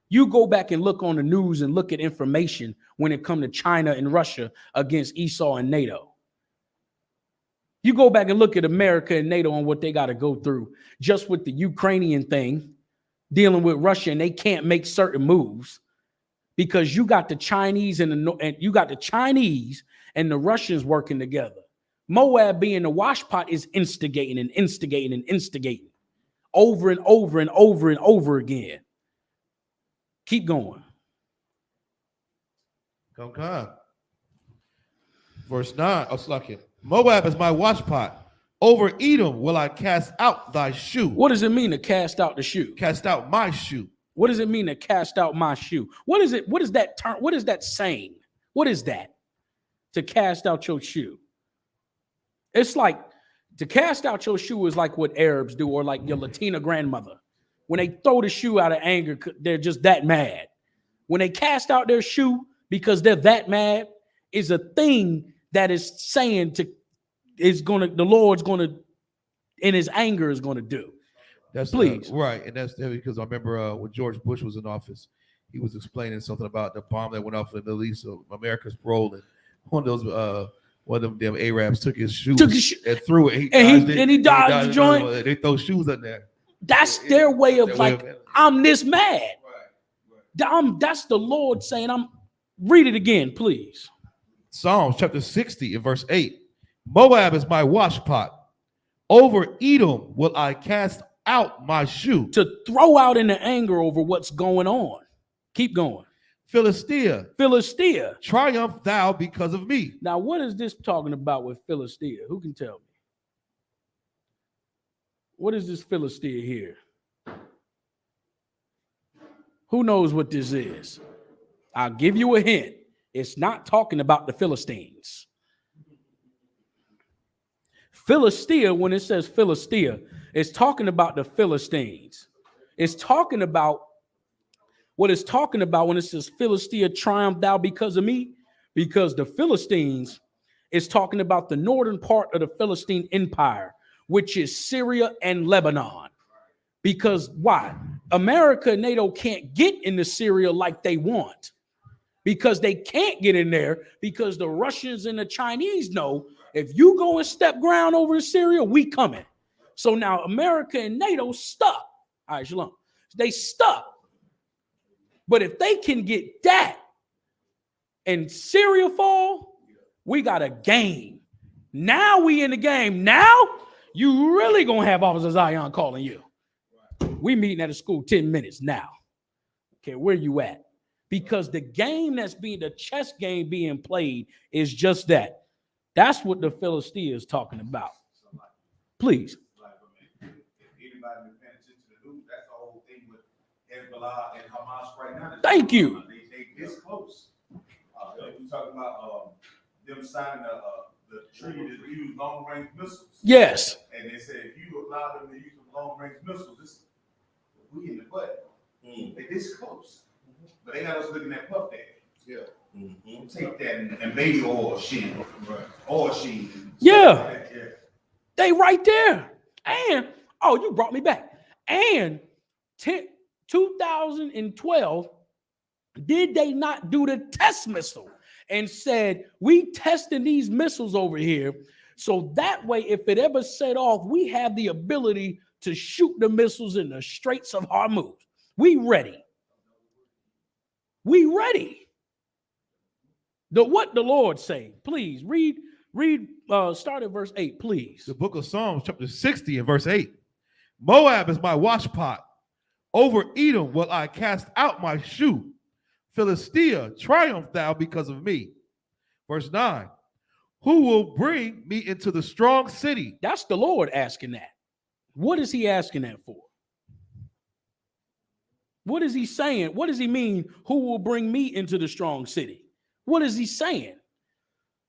You go back and look on the news and look at information when it comes to China and Russia against Esau and NATO. You go back and look at America and NATO and what they got to go through just with the Ukrainian thing, dealing with Russia, and they can't make certain moves because you got the Chinese and the Russians working together. Moab being the wash pot is instigating over and over and over and over again. Keep going. Come on. Verse 9. Moab is my wash pot. Over Edom will I cast out thy shoe. What does it mean to cast out the shoe? Cast out my shoe. What does it mean to cast out my shoe? What is it? What is that term? What is that saying? What is that? To cast out your shoe. It's like to cast out your shoe is like what Arabs do, or like your Latina grandmother. When they throw the shoe out of anger, they're just that mad. When they cast out their shoe because they're that mad, is a thing that is saying the Lord's gonna, in his anger, is gonna do. That's please. Right. And that's because I remember when George Bush was in office, he was explaining something about the bomb that went off in the Middle East of America's parole, and one of them damn Arabs took his shoes and threw it. He dodged the joint. They throw shoes in there. That's their way of I'm this mad. Right. That's the Lord saying, read it again, please. Psalms chapter 60 and verse 8. Moab is my wash pot. Over Edom will I cast out my shoe. To throw out in the anger over what's going on. Keep going. Philistia, triumph thou because of me. Now, what is this talking about with Philistia? Who can tell me? What is this Philistia here? Who knows what this is? I'll give you a hint. It's not talking about the Philistines. Philistia, when it says Philistia, it's talking about the Philistines. It's talking about what it's talking about when it says Philistia, triumph thou because of me, because the Philistines is talking about the northern part of the Philistine Empire, which is Syria and Lebanon. Because why? America and NATO can't get into Syria like they want, because they can't get in there because the Russians and the Chinese know if you go and step ground over in Syria, we coming. So now America and NATO stuck. All right, shalom. They stuck. But if they can get that and Syria fall, we got a game. Now we in the game. Now you really gonna have Officer Zion calling you. We meeting at a school 10 minutes now. Okay, where you at? Because the game the chess game being played is just that. That's what the Philistia is talking about. Please. If anybody been paying attention to the news, that's the whole thing with Hezbollah and Hamas right now. Thank you. They this close. We talking about them signing the treaty to use long-range missiles. Yes. And they said if you allow them to use the long-range missiles, we in the butt. They this close. But they got us looking at Puff Daddy. Yeah. Mm-hmm. Take that and maybe oil sheen. Right. Oil sheen. Yeah. They right there. And, you brought me back. And 2012, did they not do the test missile and said, we testing these missiles over here. So that way, if it ever set off, we have the ability to shoot the missiles in the Straits of Hormuz. We ready. We ready. What the Lord say? Please read, start at verse 8, please. The book of Psalms, chapter 60 and verse 8. Moab is my wash pot. Over Edom will I cast out my shoe. Philistia, triumph thou because of me. Verse 9. Who will bring me into the strong city? That's the Lord asking that. What is he asking that for? What is he saying? What does he mean? Who will bring me into the strong city? What is he saying?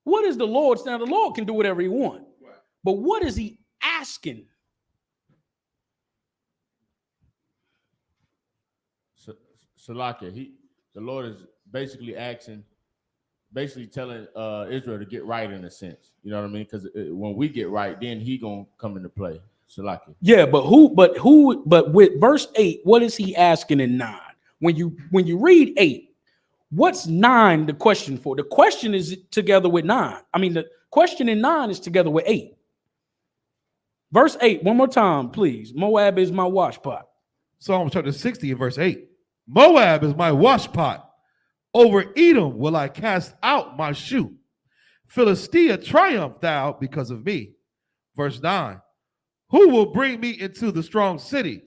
What is the Lord saying? The Lord can do whatever he wants. Right. But what is he asking? Salaka, the Lord is basically telling Israel to get right in a sense. You know what I mean? Because when we get right, then he gonna come into play. Salaka. Yeah, but with verse 8, what is he asking in 9? When you read 8, what's 9 the question for? The question is together with 9. I mean, the question in 9 is together with 8. Verse 8, one more time, please. Moab is my washpot. Psalm chapter 60 and verse 8. Moab is my washpot. Over Edom will I cast out my shoe. Philistia, triumph thou because of me. Verse 9. Who will bring me into the strong city?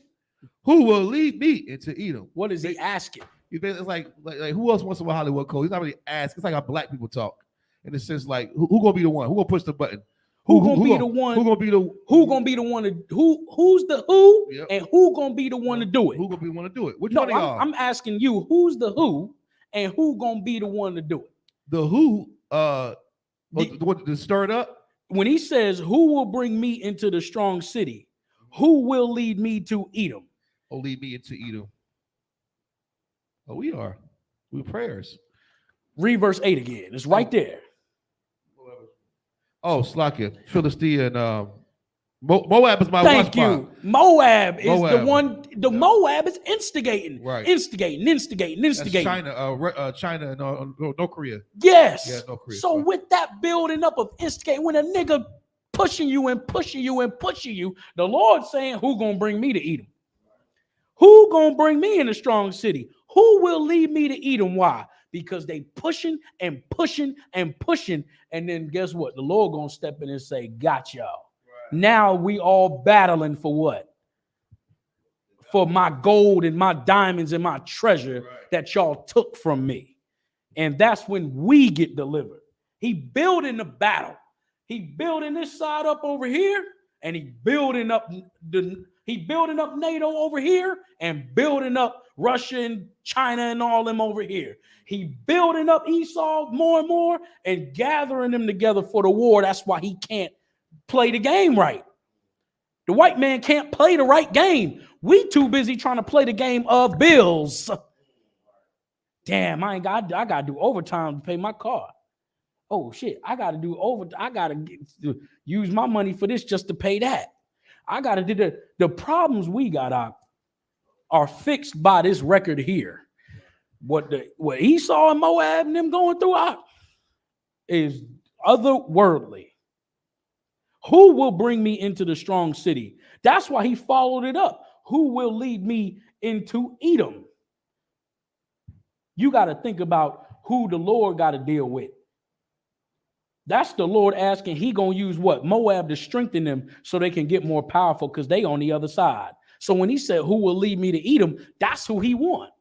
Who will lead me into Edom? What is he asking? It's like who else wants to wear Hollywood code? He's not really asking. It's like how black people talk. In the sense, like, who gonna be the one? Who gonna push the button? Who's gonna be the one to who's the who? Yep. And who gonna be the one to do it? Who gonna be the one to do it? Which one of y'all? I'm asking you, who's the who and who gonna be the one to do it? The who the one to stir it up? When he says, who will bring me into the strong city? Who will lead me to Edom? Oh, lead me into Edom. Oh, we're prayers. Read verse 8 again. It's right there. Oh, Slakia, Philistia, and Moab is my Thank you. Moab is the one. Moab is instigating. Right. Instigating. That's China, and North Korea. Yes. Yeah, North Korea. So with that building up of instigating, when a nigga pushing you, the Lord saying, who gonna bring me to Edom? Who gonna bring me in a strong city? Who will lead me to Edom? Why? Because they pushing, and then guess what? The Lord gonna step in and say, got y'all. Right. Now we all battling for what? For my gold and my diamonds and my treasure that y'all took from me. And that's when we get delivered. He building the battle. He building this side up over here, and he building up NATO over here, and building up Russia and China and all them over here. He building up Esau more and more and gathering them together for the war. That's why he can't play the game right. The white man can't play the right game. We too busy trying to play the game of bills. Damn, I gotta do overtime to pay my car. Oh shit, I gotta use my money for this just to pay that. I gotta do the problems we got are fixed by this record here. What Esau and Moab and them going through is otherworldly. Who will bring me into the strong city? That's why he followed it up. Who will lead me into Edom? You got to think about who the Lord got to deal with. That's the Lord asking. He gonna use what? Moab to strengthen them so they can get more powerful because they on the other side. So when he said, who will lead me to Edom? That's who he want.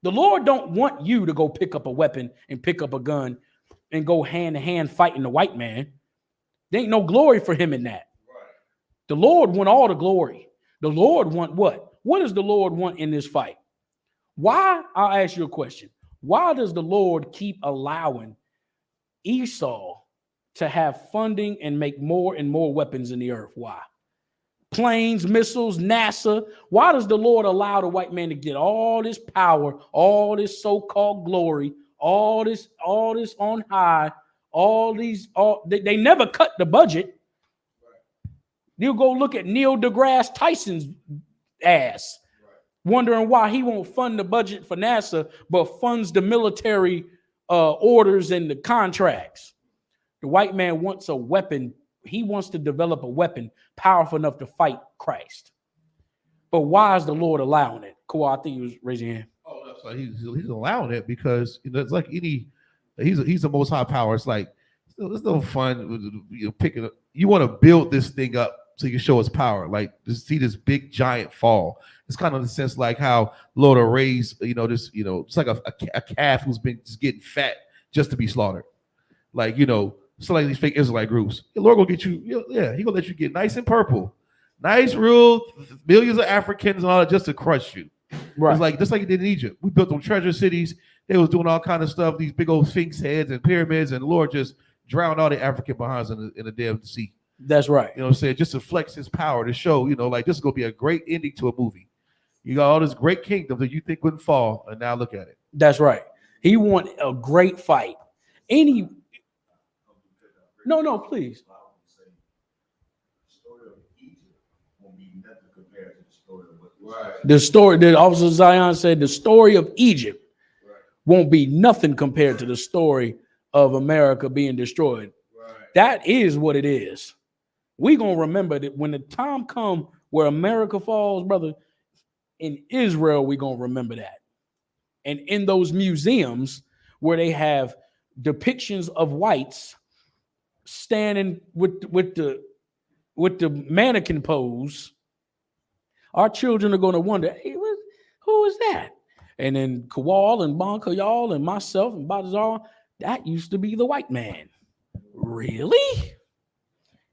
The Lord don't want you to go pick up a weapon and pick up a gun and go hand to hand fighting the white man. There ain't no glory for him in that. Right. The Lord want all the glory. The Lord want what? What does the Lord want in this fight? Why? I'll ask you a question. Why does the Lord keep allowing Esau to have funding and make more and more weapons in the earth? Why? Planes, missiles, NASA. Why does the Lord allow the white man to get all this power, all this so-called glory, all this on high, they never cut the budget. You go look at Neil deGrasse Tyson's ass, wondering why he won't fund the budget for NASA, but funds the military orders and the contracts. The white man wants a weapon. He wants to develop a weapon powerful enough to fight Christ. But why is the Lord allowing it? Cool, I think he was raising your hand. Oh, no, so he's allowing it because it's like he's the most high power. It's like it's no fun picking up. You want to build this thing up so you can show its power. Like to see this big giant fall. It's kind of in the sense like how Lord will raise, it's like a calf who's been just getting fat just to be slaughtered. Like, so like these fake Israelite groups. The Lord gonna get you, he gonna let you get nice and purple. Nice, real millions of Africans and all that just to crush you. Right. It's like just like he did in Egypt. We built them treasure cities. They was doing all kind of stuff, these big old sphinx heads and pyramids, and the Lord just drowned all the African behinds in the damn sea. That's right. You know what I'm saying? Just to flex his power, to show, you know, like this is gonna be a great ending to a movie. You got all this great kingdom that you think wouldn't fall, and now look at it. That's right. He won a great fight. No, please. The story that Officer Zion said, the story of Egypt won't be nothing compared to the story of America being destroyed. That is what it is. We're going to remember that when the time comes where America falls, brother, in Israel, we're going to remember that. And in those museums where they have depictions of whites standing with the mannequin pose, our children are going to wonder, hey, who is that? And then Kawal and Bonkayal and myself and Badazar, that used to be the white man. Really?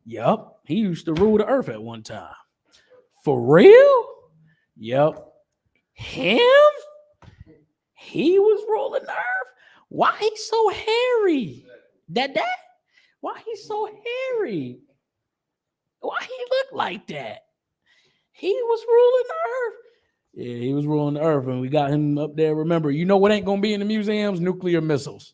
Yep. He used to rule the earth at one time. For real? Yep. Him? He was ruling the earth? Why he so hairy? That? Why he so hairy? Why he look like that? He was ruling the earth. Yeah, he was ruling the earth, and we got him up there. Remember, you know what ain't gonna be in the museums? Nuclear missiles.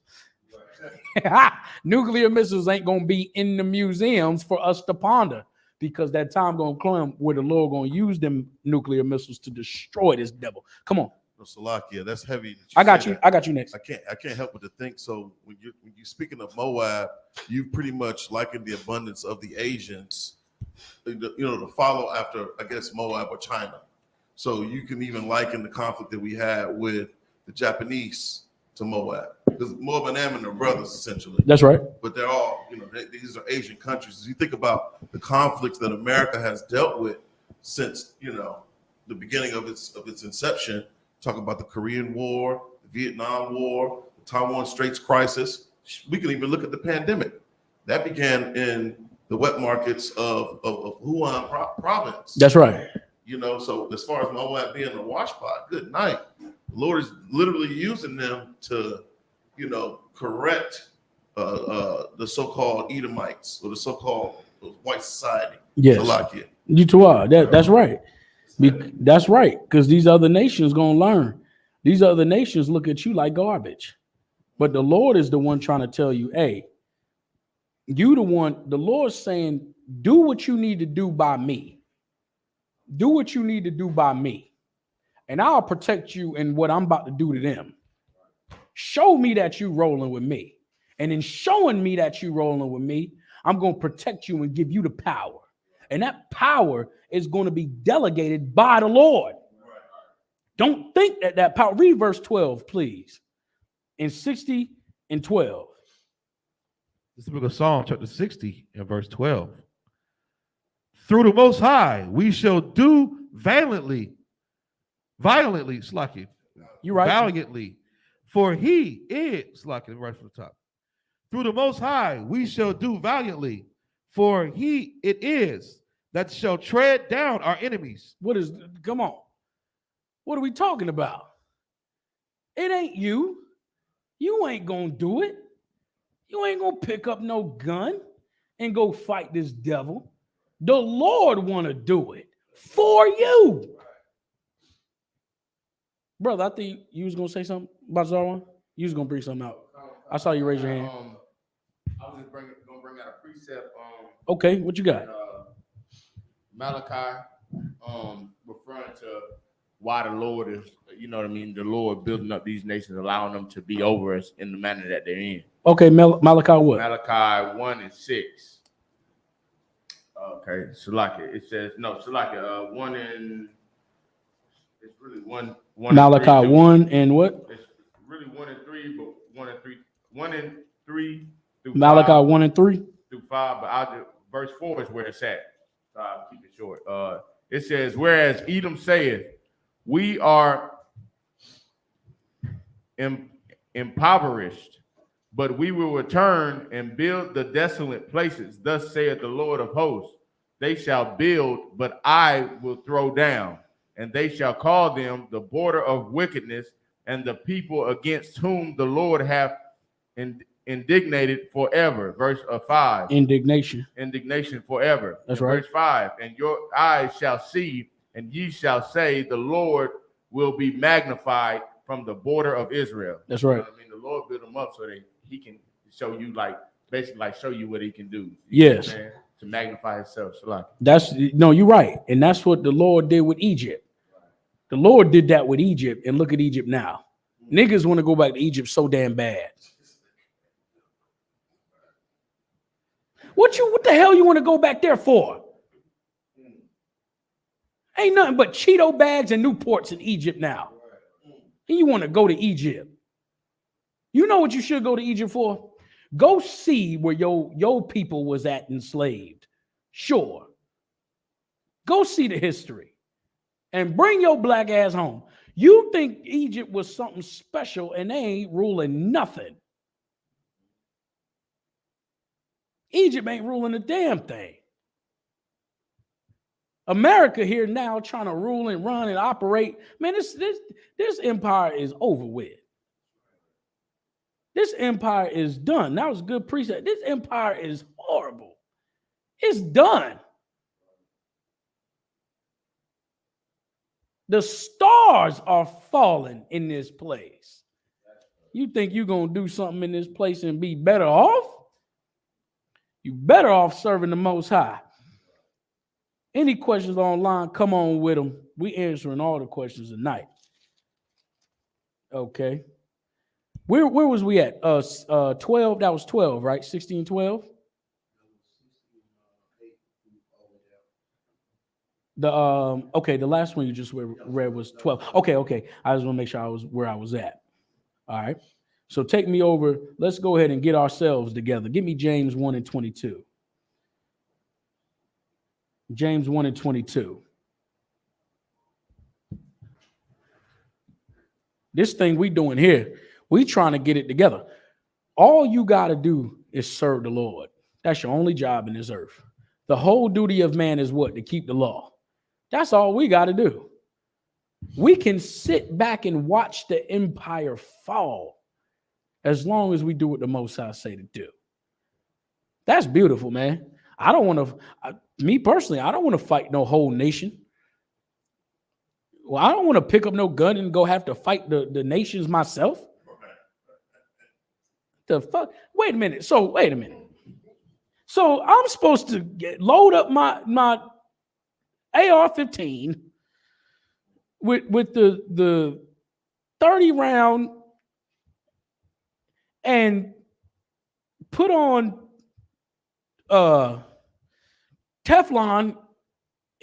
Nuclear missiles ain't gonna be in the museums for us to ponder, because that time gonna come where the Lord gonna use them nuclear missiles to destroy this devil. Come on. Salakia, that's heavy. I got you. I got you next. I can't help but to think. So when you're speaking of Moab, you pretty much likened the abundance of the Asians, to follow after, I guess, Moab or China. So you can even liken the conflict that we had with the Japanese to Moab, because Moab and Ammon are brothers essentially. That's right. But they're all, these are Asian countries. As you think about the conflicts that America has dealt with since, the beginning of its inception. Talk about the Korean War, the Vietnam War, the Taiwan Straits crisis. We can even look at the pandemic. That began in the wet markets of Wuhan province. That's right. So as far as Moab being a washpot, good night. The Lord is literally using them to, correct the so-called Edomites or the so-called white society. Yes. Salakia. You too are. That's right. That's right. Because these other nations gonna learn. These other nations look at you like garbage. But the Lord is the one trying to tell you, hey, you the one. The Lord's saying, do what you need to do by me. Do what you need to do by me. And I'll protect you in what I'm about to do to them. Show me that you rolling with me. And in showing me that you rolling with me, I'm going to protect you and give you the power. And that power is going to be delegated by the Lord. Don't think that power. Read verse 12, please. In 60 and 12. This is the book of Psalm, chapter 60 and verse 12. Through the Most High, we shall do violently, Slacky. You're right. Valiantly, for he is, Slacky, right from the top. Through the Most High, we shall do valiantly, for he it is that shall tread down our enemies. Come on. What are we talking about? It ain't you. You ain't gonna do it. You ain't gonna pick up no gun and go fight this devil. The Lord want to do it for you. Brother, I think you was going to say something about Zarwan. You was going to bring something out. I saw you raise your hand. I was just going to bring out a precept. Okay, what you got? Malachi, referring to why the Lord is, the Lord building up these nations, allowing them to be over us in the manner that they're in. Okay, Malachi what? Malachi 1 and 6. Okay, Salakia. It says, no, Salakia, 1 and, it's really 1 Malachi 1 and what? It's really 1 and 3, but 1 and 3 through Malachi 5, 1 and 3 through 5, but verse 4 is where it's at. So I'll keep it short. It says, whereas Edom saith, we are impoverished, but we will return and build the desolate places. Thus saith the Lord of hosts, they shall build, but I will throw down, and they shall call them the border of wickedness, and the people against whom the Lord hath indignated forever. Verse 5. Indignation. Indignation forever. That's And right. Verse 5. And your eyes shall see, and ye shall say, the Lord will be magnified from the border of Israel. That's right. You know what I mean? The Lord built him up so that he can show you, like, basically, like, show you what he can do. Yes. To magnify himself. Shalom. No, you're right. And that's what the Lord did with Egypt. The Lord did that with Egypt, and look at Egypt now. Niggas want to go back to Egypt so damn bad. What the hell you want to go back there for? Ain't nothing but Cheeto bags and Newports in Egypt now. And you want to go to Egypt. You know what you should go to Egypt for? Go see where your people was at enslaved. Sure. Go see the history. And bring your black ass home. You think Egypt was something special and they ain't ruling nothing. Egypt ain't ruling a damn thing. America here now trying to rule and run and operate. Man, this empire is over with. This empire is done. That was a good precept. This empire is horrible. It's done. The stars are falling in this place. You think you're going to do something in this place and be better off? You better off serving the Most High. Any questions online, come on with them. We answering all the questions tonight. Okay. Where was we at? 12. That was 12, right? 16, 12. The last one you just read was 12. Okay. I just want to make sure I was where I was at. All right. So take me over. Let's go ahead and get ourselves together. Give me James 1 and 22. James 1 and 22. This thing we doing here, we trying to get it together. All you got to do is serve the Lord. That's your only job in this earth. The whole duty of man is what? To keep the law. That's all we got to do. We can sit back and watch the empire fall as long as we do what the Most High say to do. That's beautiful, man. I don't want to, me personally, I don't want to fight no whole nation. Well, I don't want to pick up no gun and go have to fight the nations myself. The fuck? Wait a minute. So I'm supposed to load up my AR-15 with the 30 round and put on Teflon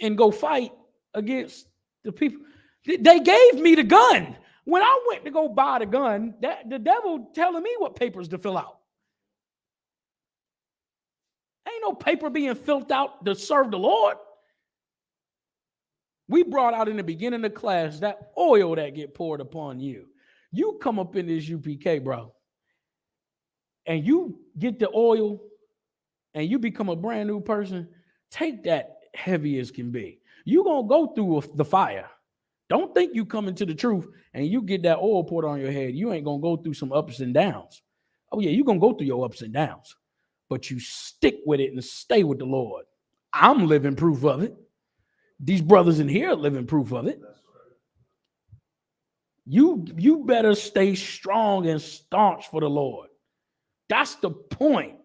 and go fight against the people. They gave me the gun. When I went to go buy the gun, the devil telling me what papers to fill out. Ain't no paper being filled out to serve the Lord. We brought out in the beginning of class that oil that get poured upon you. You come up in this UPK, bro, and you get the oil and you become a brand new person. Take that heavy as can be. You're going to go through the fire. Don't think you come into the truth and you get that oil poured on your head. You ain't going to go through some ups and downs. Oh, yeah, you're going to go through your ups and downs. But you stick with it and stay with the Lord. I'm living proof of it. These brothers in here are living proof of it. You better stay strong and staunch for the Lord. That's the point.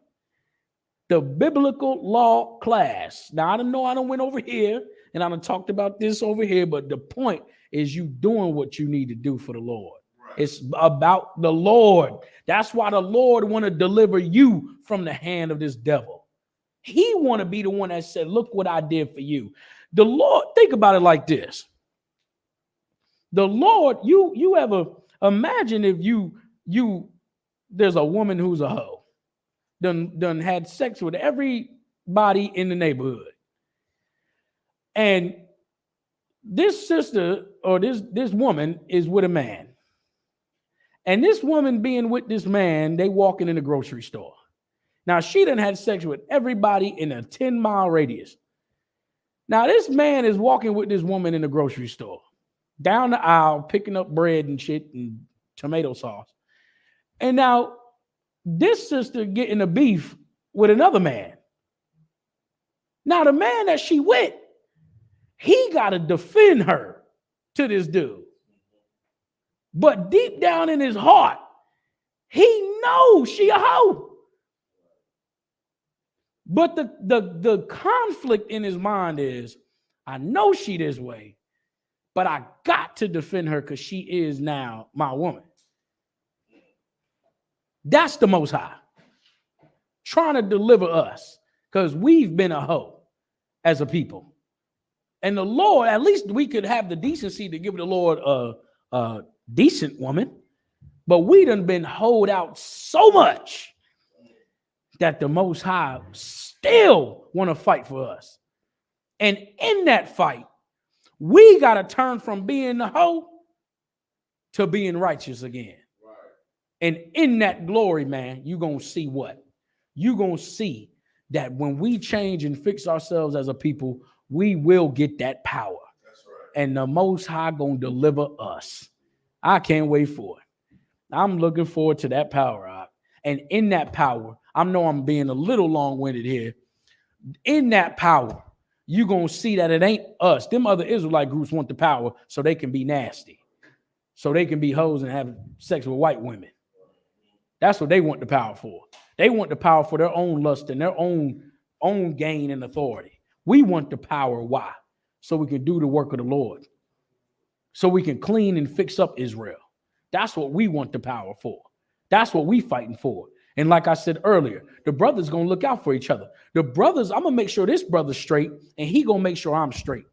The biblical law class. Now, I don't know I don't went over here and I done talked about this over here, but the point is you doing what you need to do for the Lord. Right. It's about the Lord. That's why the Lord want to deliver you from the hand of this devil. He want to be the one that said, look what I did for you. The Lord, think about it like this. The Lord, you ever imagine if there's a woman who's a hoe. Done had sex with everybody in the neighborhood. And this sister or this woman is with a man. And this woman being with this man, they walking in the grocery store. Now, she done had sex with everybody in a 10-mile radius. Now, this man is walking with this woman in the grocery store, down the aisle, picking up bread and shit and tomato sauce. And now, this sister getting a beef with another man. Now, the man that she with, he got to defend her to this dude. But deep down in his heart, he knows she a hoe. But the conflict in his mind is, I know she this way, but I got to defend her because she is now my woman. That's the Most High trying to deliver us because we've been a hoe as a people. And the Lord, at least we could have the decency to give the Lord a decent woman, but we done been hoed out so much that the Most High still want to fight for us. And in that fight, we got to turn from being the hoe to being righteous again. Right. And in that glory, man, you're going to see what? You're going to see that when we change and fix ourselves as a people, we will get that power. That's right. And the Most High going to deliver us. I can't wait for it. I'm looking forward to that power. And in that power, I know I'm being a little long-winded here. In that power, you're going to see that it ain't us. Them other Israelite groups want the power so they can be nasty. So they can be hoes and have sex with white women. That's what they want the power for. They want the power for their own lust and their own gain and authority. We want the power. Why? So we can do the work of the Lord. So we can clean and fix up Israel. That's what we want the power for. That's what we fighting for. And like I said earlier, the brothers going to look out for each other. The brothers, I'm going to make sure this brother's straight, and he going to make sure I'm straight.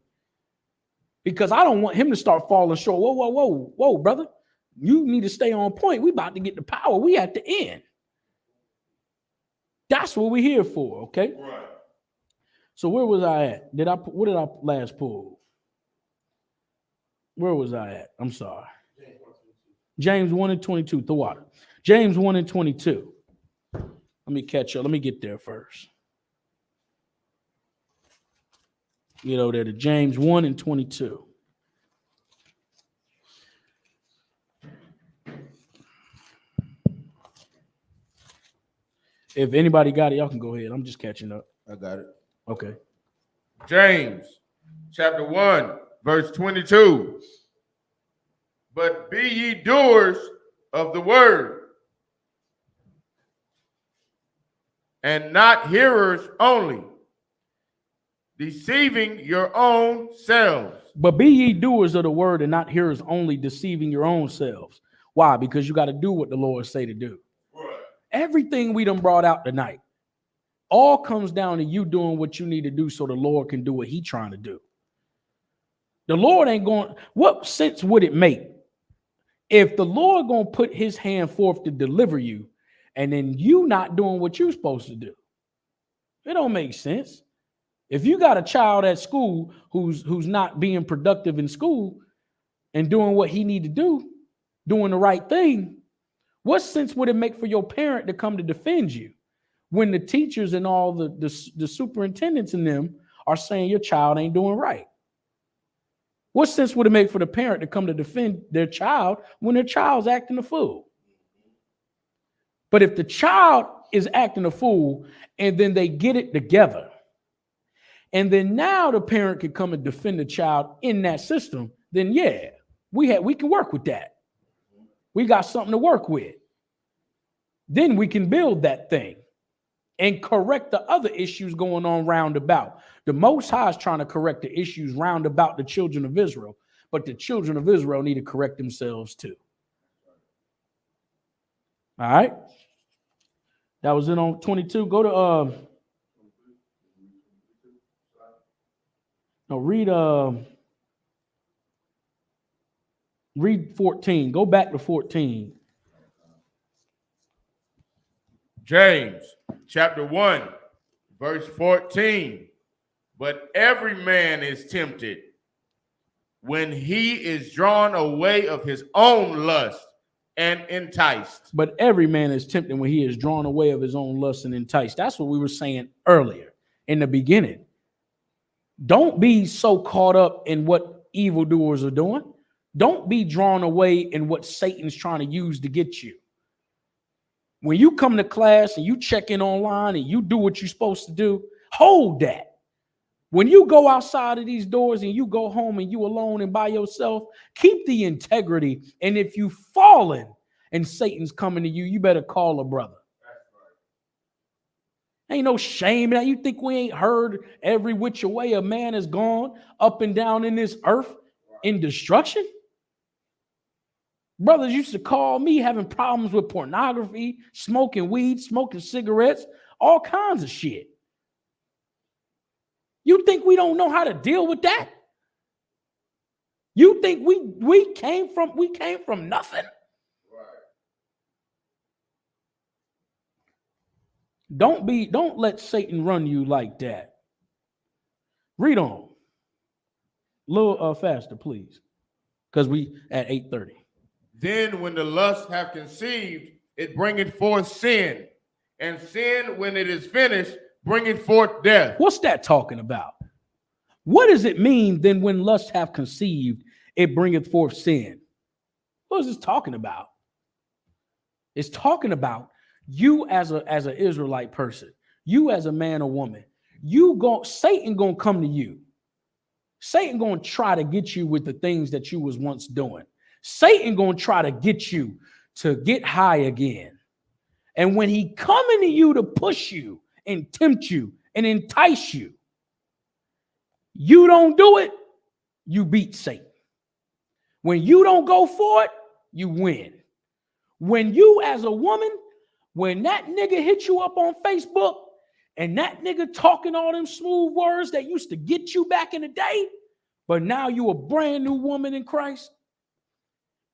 Because I don't want him to start falling short. Whoa, brother. You need to stay on point. We about to get the power. We at the end. That's what we're here for, okay? Right. So where was I at? What did I last pull? Where was I at? I'm sorry. James 1 and 22, the water. James 1 and 22. Let me catch up. Let me get there first. Get over there to James 1 and 22. If anybody got it, y'all can go ahead. I'm just catching up. I got it. Okay. James chapter 1, verse 22. But be ye doers of the word, and not hearers only, deceiving your own selves. But be ye doers of the word and not hearers only, deceiving your own selves. Why? Because you got to do what the Lord say to do. Right. Everything we done brought out tonight all comes down to you doing what you need to do so the Lord can do what he trying to do. The Lord ain't going, what sense would it make if the Lord going to put his hand forth to deliver you and then you not doing what you're supposed to do? It don't make sense. If you got a child at school who's not being productive in school and doing what he need to do, doing the right thing, what sense would it make for your parent to come to defend you when the teachers and all the superintendents and them are saying your child ain't doing right? What sense would it make for the parent to come to defend their child when their child's acting a fool? But if the child is acting a fool and then they get it together, and then now the parent can come and defend the child in that system, then yeah, we can work with that. We got something to work with. Then we can build that thing and correct the other issues going on round about. The Most High is trying to correct the issues round about the children of Israel, but the children of Israel need to correct themselves too. All right. That was it on 22. Go to read 14. Go back to 14. James chapter 1, verse 14. But every man is tempted when he is drawn away of his own lust and enticed. But every man is tempted when he is drawn away of his own lust and enticed. That's what we were saying earlier in the beginning. Don't be so caught up in what evildoers are doing. Don't be drawn away in what Satan's trying to use to get you. When you come to class and you check in online and you do what you're supposed to do, hold that. When you go outside of these doors and you go home and you alone and by yourself, keep the integrity. And if you fallen and Satan's coming to you, you better call a brother. Ain't no shame in that. You think we ain't heard every which way a man has gone up and down in this earth in destruction? Brothers used to call me having problems with pornography, smoking weed, smoking cigarettes, all kinds of shit. You think we don't know how to deal with that? You think we came from nothing? Don't let Satan run you like that. Read on. A little faster, please. Because we at 8:30. Then when the lust have conceived, it bringeth forth sin. And sin, when it is finished, bringeth forth death. What's that talking about? What does it mean then when lust have conceived, it bringeth forth sin? What is this talking about? It's talking about you as an Israelite person, you as a man or woman, Satan gonna come to you. Satan gonna try to get you with the things that you was once doing. Satan gonna try to get you to get high again. And when he coming to you to push you and tempt you and entice you, you don't do it, you beat Satan. When you don't go for it, you win. When you as a woman, when that nigga hit you up on Facebook and that nigga talking all them smooth words that used to get you back in the day, but now you a brand new woman in Christ,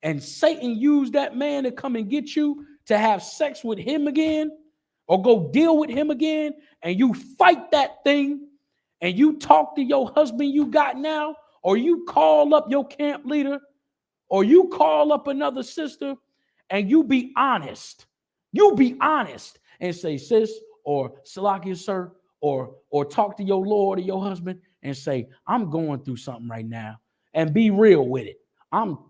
and Satan used that man to come and get you to have sex with him again or go deal with him again, and you fight that thing and you talk to your husband you got now, or you call up your camp leader, or you call up another sister and you be honest. You be honest and say, sis, or Salakia, sir, or talk to your Lord or your husband and say, I'm going through something right now, and be real with it.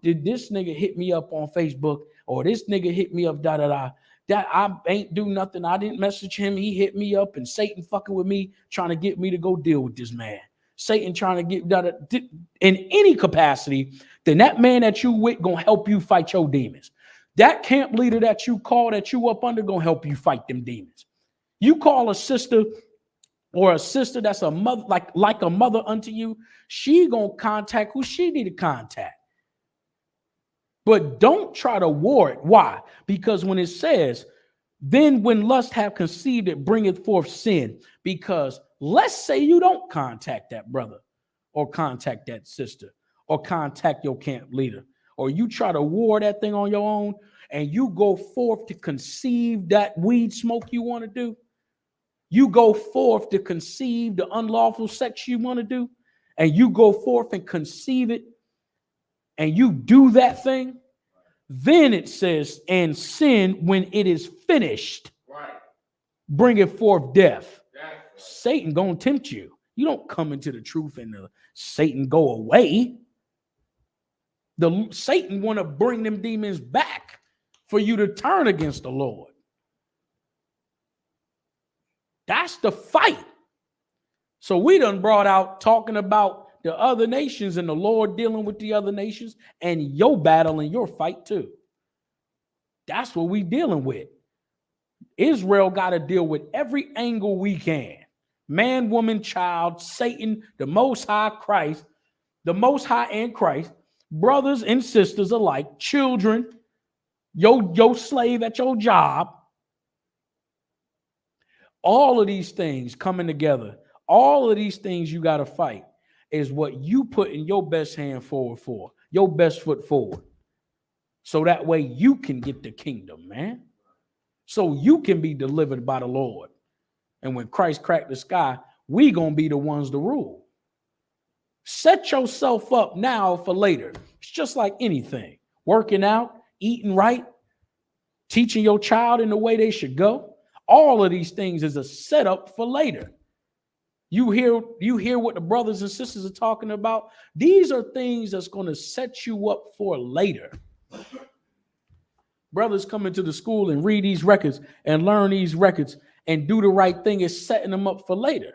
Did this nigga hit me up on Facebook, or this nigga hit me up, that I ain't do nothing. I didn't message him. He hit me up, and Satan fucking with me, trying to get me to go deal with this man. Satan trying to get in any capacity, then that man that you with gonna help you fight your demons. That camp leader that you call, that you up under, gonna help you fight them demons. You call a sister or a sister that's a mother, like a mother unto you, she gonna contact who she need to contact. But don't try to war it. Why? Because when it says, then when lust have conceived, it bringeth forth sin. Because let's say you don't contact that brother or contact that sister or contact your camp leader, or you try to war that thing on your own and you go forth to conceive that weed smoke you want to do. You go forth to conceive the unlawful sex you want to do, and you go forth and conceive it, and you do that thing. Then it says, and sin, when it is finished, bringeth forth death. Satan gonna tempt you. You don't come into the truth and Satan go away. Satan want to bring them demons back for you to turn against the Lord. That's the fight. So we done brought out talking about the other nations and the Lord dealing with the other nations and your battle and your fight too. That's what we dealing with. Israel got to deal with every angle we can. Man, woman, child, Satan, the Most High, Christ, the Most High and Christ, brothers and sisters alike, children, your slave at your job. All of these things coming together, all of these things you got to fight is what you put in your best hand forward for, your best foot forward. So that way you can get the kingdom, man. So you can be delivered by the Lord. And when Christ cracked the sky, we gonna be the ones to rule. Set yourself up now for later. It's just like anything. Working out, eating right, teaching your child in the way they should go. All of these things is a setup for later. You hear what the brothers and sisters are talking about. These are things that's going to set you up for later. Brothers coming to the school and read these records and learn these records and do the right thing is setting them up for later.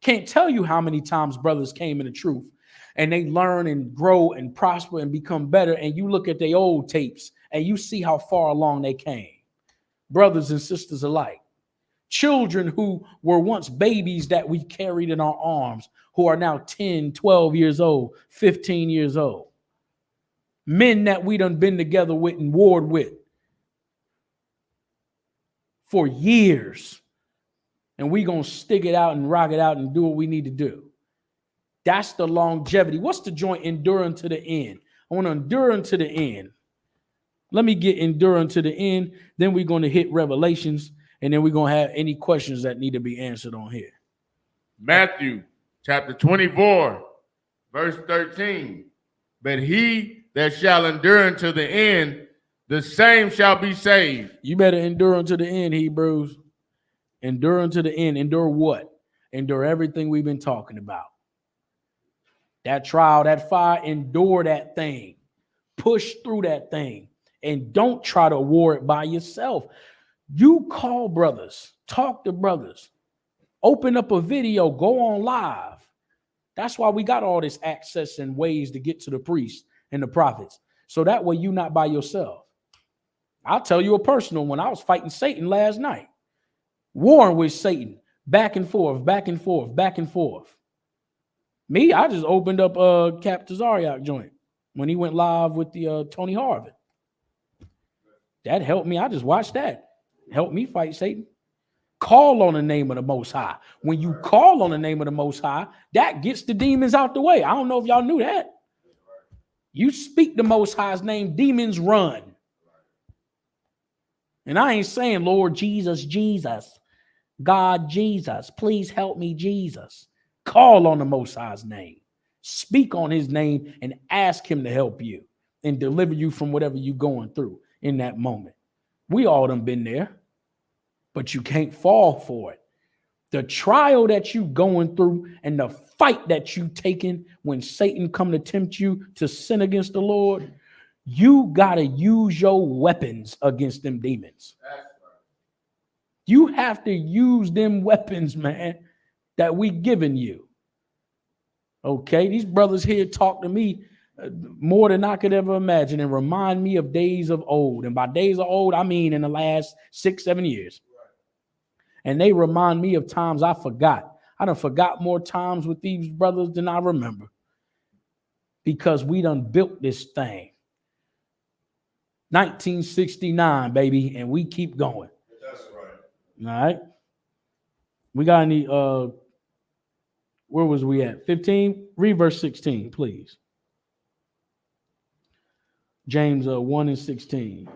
Can't tell you how many times brothers came in the truth and they learn and grow and prosper and become better. And you look at their old tapes and you see how far along they came. Brothers and sisters alike. Children who were once babies that we carried in our arms, who are now 10, 12 years old, 15 years old. Men that we done been together with and warred with for years. And we gonna stick it out and rock it out and do what we need to do. That's the longevity. What's the joint enduring to the end? I want to endure unto the end. Let me get enduring to the end. Then we're going to hit Revelations. And then we're going to have any questions that need to be answered on here. Matthew chapter 24, verse 13. But he that shall endure unto the end, the same shall be saved. You better endure unto the end, Hebrews. Endure unto the end. Endure what? Endure everything we've been talking about. That trial, that fire, endure that thing. Push through that thing. And don't try to war it by yourself. You call brothers, talk to brothers, open up a video, go on live. That's why we got all this access and ways to get to the priests and the prophets. So that way you're not by yourself. I'll tell you a personal one. I was fighting Satan last night, warring with Satan, back and forth, back and forth, back and forth. Me, I just opened up Cap Tazariak joint when he went live with the Tony Harvin. That helped me. I just watched that. Help me fight Satan. Call on the name of the Most High. When you call on the name of the Most High, that gets the demons out the way. I don't know if y'all knew that. You speak the Most High's name, demons run. And I ain't saying, Lord Jesus, Jesus, God, Jesus, please help me, Jesus. Call on the Most High's name. Speak on his name and ask him to help you and deliver you from whatever you're going through in that moment. We all done been there, but you can't fall for it. The trial that you going through and the fight that you taking when Satan come to tempt you to sin against the Lord, you got to use your weapons against them demons. You have to use them weapons, man, that we giving you. Okay, these brothers here talk to me more than I could ever imagine and remind me of days of old. And by days of old, I mean in the last 6-7 years. And they remind me of times I forgot. I done forgot more times with these brothers than I remember. Because we done built this thing. 1969, baby, and we keep going. That's right. All right. We got any, where was we at? 15? Read verse 16, please. James 1 and 16.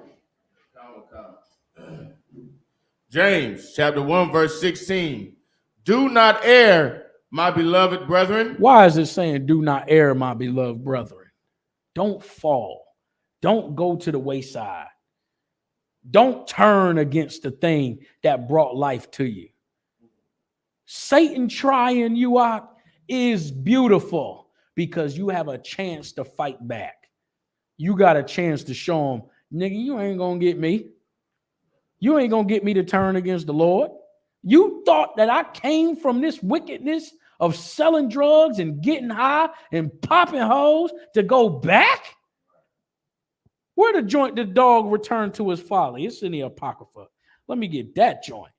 James chapter 1, verse 16. Do not err, my beloved brethren. Why is it saying, do not err, my beloved brethren? Don't fall. Don't go to the wayside. Don't turn against the thing that brought life to you. Satan trying you out is beautiful because you have a chance to fight back. You got a chance to show him, nigga, you ain't going to get me. You ain't going to get me to turn against the Lord. You thought that I came from this wickedness of selling drugs and getting high and popping hoes to go back? Where the joint the dog returned to his folly? It's in the Apocrypha. Let me get that joint.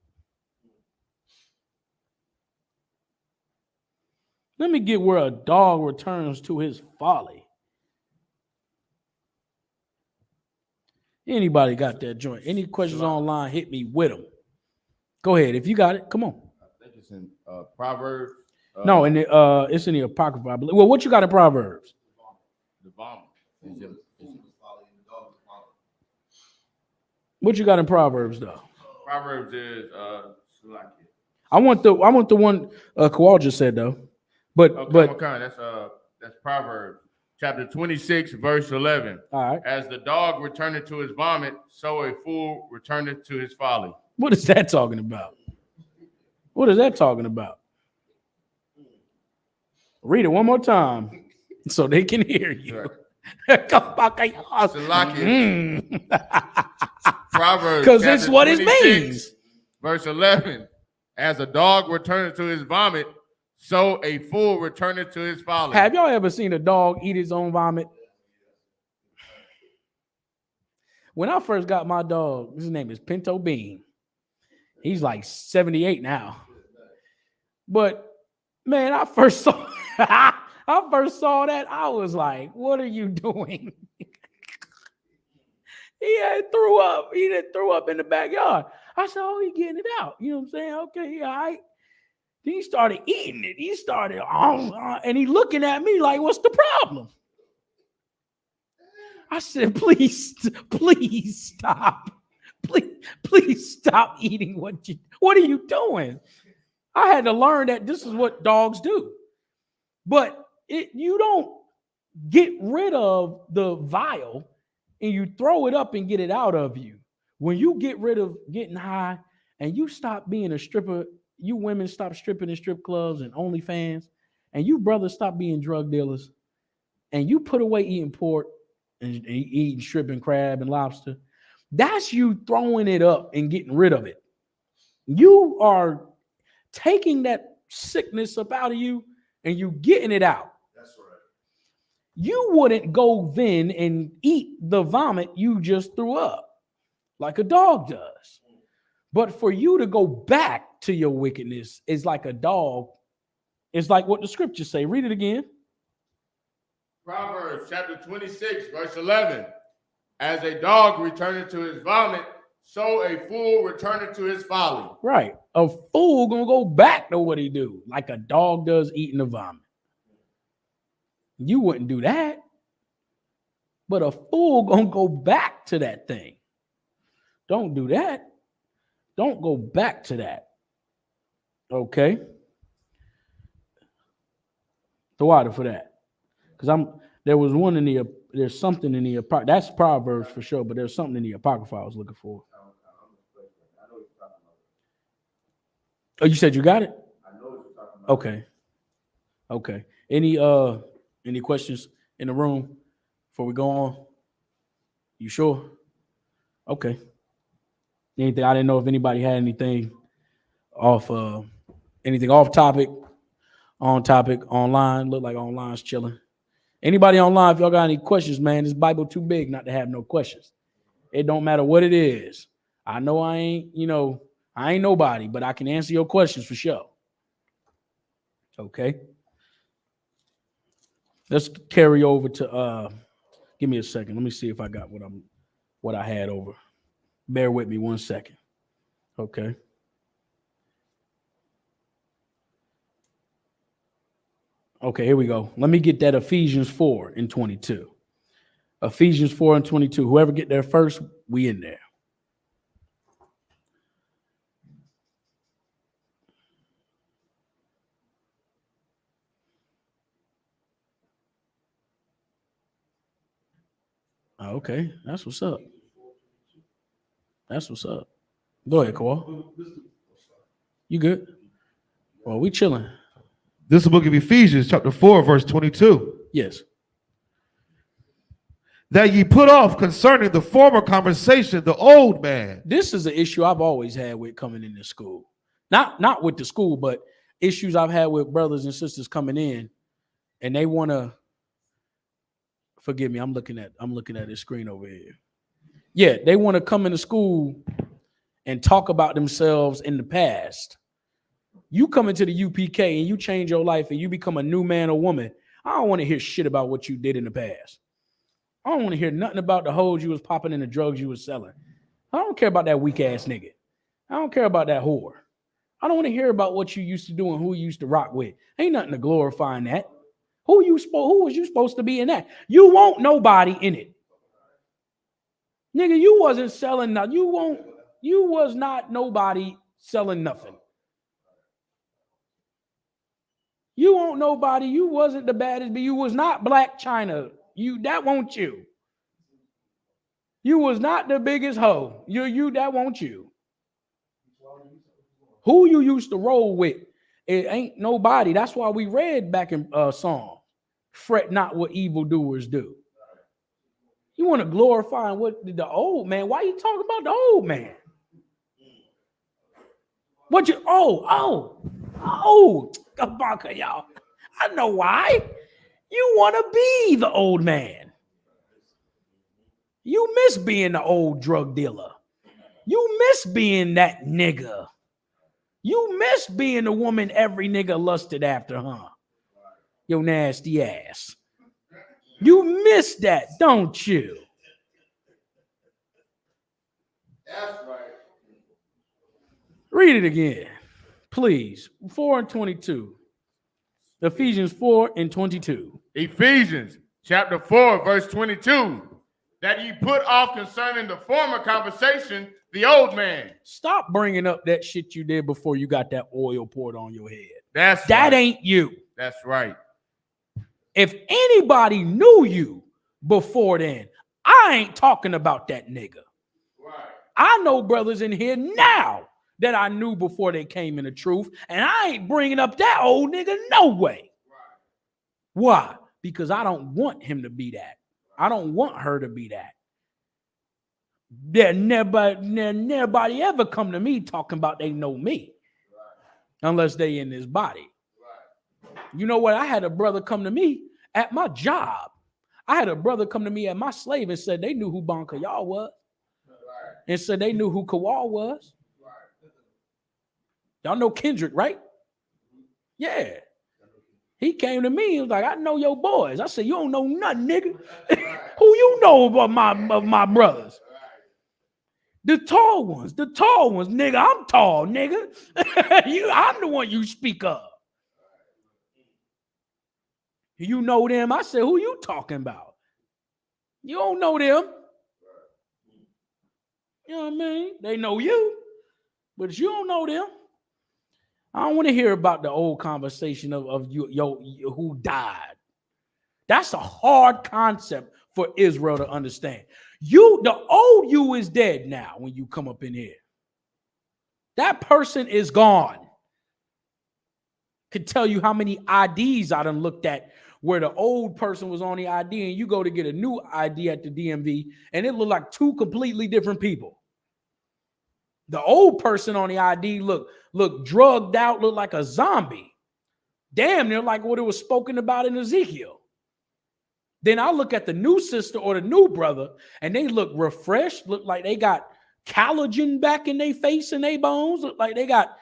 Let me get where a dog returns to his folly. Anybody got that joint? Any questions online, hit me with them. Go ahead. If you got it, come on. I think it's in Proverbs. No, and it's in the Apocrypha, I believe. Well, what you got in Proverbs? The vomit. What you got in Proverbs, though? Proverbs is I want the one Kowal just said, though. But that's Proverbs chapter 26, verse 11. All right. As the dog returneth to his vomit, so a fool returneth to his folly. What is that talking about? What is that talking about? Read it one more time so they can hear you. Right. Salakia. Proverbs Because it's chapter what it 26, means. verse 11. As a dog returneth to his vomit, so a fool returneth to his folly. Have y'all ever seen a dog eat his own vomit? When I first got my dog, his name is Pinto Bean. He's like 78 now. But man, I first saw that. I was like, what are you doing? He had threw up. He done threw up in the backyard. I said, oh, he getting it out. You know what I'm saying? Okay, yeah, all right. Then he started eating it. He started, and he looking at me like, what's the problem? I said, please stop. Please stop eating what are you doing? I had to learn that this is what dogs do. But you don't get rid of the vial and you throw it up and get it out of you. When you get rid of getting high and you stop being a stripper, you women stop stripping in strip clubs and OnlyFans, and you brothers stop being drug dealers, and you put away eating pork and eating shrimp and crab and lobster, that's you throwing it up and getting rid of it. You are taking that sickness up out of you and you getting it out. That's right. You wouldn't go then and eat the vomit you just threw up like a dog does. But for you to go back to your wickedness is like a dog. It's like what the scriptures say. Read it again. Proverbs chapter 26, verse 11. As a dog returneth to his vomit, so a fool returneth to his folly. Right. A fool gonna go back to what he do, like a dog does eating the vomit. You wouldn't do that. But a fool gonna go back to that thing. Don't do that. Don't go back to that. Okay. The water for that. Because there's something in the that's Proverbs for sure, but there's something in the Apocrypha I was looking for. Oh, you said you got it? I know what you're talking about. Okay. Okay. Any questions in the room before we go on? You sure? Okay. Anything? I didn't know if anybody had anything off topic, on topic, online. Look like online's chilling. Anybody online, if y'all got any questions, man, this Bible too big not to have no questions. It don't matter what it is. I know I ain't nobody, but I can answer your questions for sure. Okay. Let's carry over to give me a second. Let me see if I got what I had over. Bear with me 1 second. Okay. Okay, here we go. Let me get that Ephesians 4:22. Ephesians 4:22. Whoever get there first, we in there. Okay, that's what's up. That's what's up. Go ahead, Kawhi. You good? Well, we chilling. This is the book of Ephesians, chapter 4, verse 22. Yes. That ye put off concerning the former conversation, the old man. This is an issue I've always had with coming into school. Not with the school, but issues I've had with brothers and sisters coming in, and they want to. Forgive me, I'm looking at this screen over here. Yeah, they want to come into school and talk about themselves in the past. You come into the UPK and you change your life and you become a new man or woman. I don't want to hear shit about what you did in the past. I don't want to hear nothing about the hoes you was popping and the drugs you was selling. I don't care about that weak ass nigga. I don't care about that whore. I don't want to hear about what you used to do and who you used to rock with. Ain't nothing to glorify in that. Who was you supposed to be in that? You won't nobody in it. Nigga, you wasn't selling nothing. You was not nobody selling nothing. You won't nobody. You wasn't the baddest, but you was not Black China. That won't you. You was not the biggest hoe. That won't you. Who you used to roll with, it ain't nobody. That's why we read back in Psalm, fret not what evildoers do. You want to glorify what the old man? Why you talking about the old man? What you? Oh, Kabaka, y'all. I know why. You want to be the old man. You miss being the old drug dealer. You miss being that nigga. You miss being the woman every nigga lusted after, huh? Your nasty ass. You miss that, don't you? That's right. Read it again, please. 4 and 22. Ephesians 4 and 22. Ephesians chapter 4, verse 22. That ye put off concerning the former conversation, the old man. Stop bringing up that shit you did before you got that oil poured on your head. That right. Ain't you. That's right. If anybody knew you before then, I ain't talking about that nigga. Right. I know brothers in here now that I knew before they came in the truth, and I ain't bringing up that old nigga no way. Right. Why? Because I don't want him to be that. I don't want her to be that. Nobody ever come to me talking about they know me, unless they in this body. You know what? I had a brother come to me at my job. I had a brother come to me at my slave and said they knew who Bon Kayal was, and said they knew who Kawal was. Y'all know Kendrick, right? Yeah. He came to me and was like, I know your boys. I said, you don't know nothing, nigga. Who you know about my brothers? The tall ones, nigga. I'm tall, nigga. I'm the one you speak of. You know them? I said, who you talking about? You don't know them. You know what I mean? They know you, but you don't know them. I don't want to hear about the old conversation of you who died. That's a hard concept for Israel to understand. The old you is dead now when you come up in here. That person is gone. Could tell you how many IDs I done looked at where the old person was on the ID and you go to get a new ID at the DMV and it looked like two completely different people. The old person on the ID looked drugged out, looked like a zombie. Damn near like what it was spoken about in Ezekiel. Then I look at the new sister or the new brother and they look refreshed, look like they got collagen back in their face and their bones, look like they got,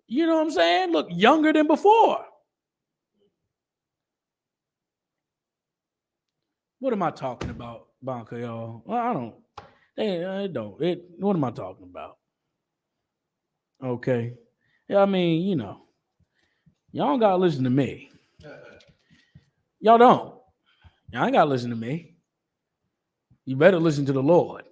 you know what I'm saying? Look younger than before. What am I talking about, Banca, y'all? Well, I don't. What am I talking about? Okay. Yeah, I mean, y'all don't gotta listen to me. Y'all don't. Y'all ain't gotta listen to me. You better listen to the Lord.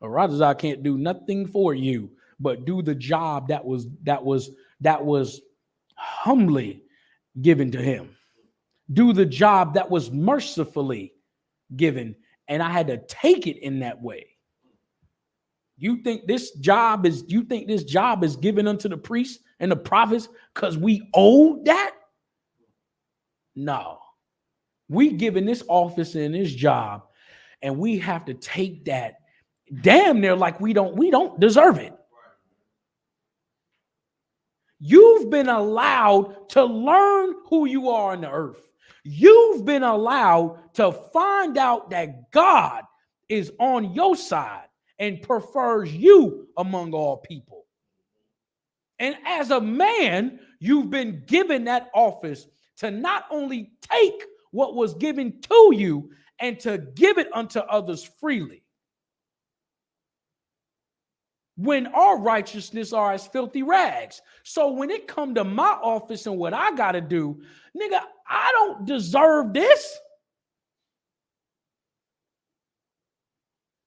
Or rather, I can't do nothing for you, but do the job that was humbly given to him. Do the job that was mercifully given, and I had to take it in that way. You think this job is given unto the priests and the prophets because we owe that? No. We given this office and this job, and we have to take that damn near like we don't deserve it. You've been allowed to learn who you are on the earth. You've been allowed to find out that God is on your side and prefers you among all people. And as a man, you've been given that office to not only take what was given to you and to give it unto others freely. When our righteousness are as filthy rags. So when it come to my office and what I got to do, nigga, I don't deserve this.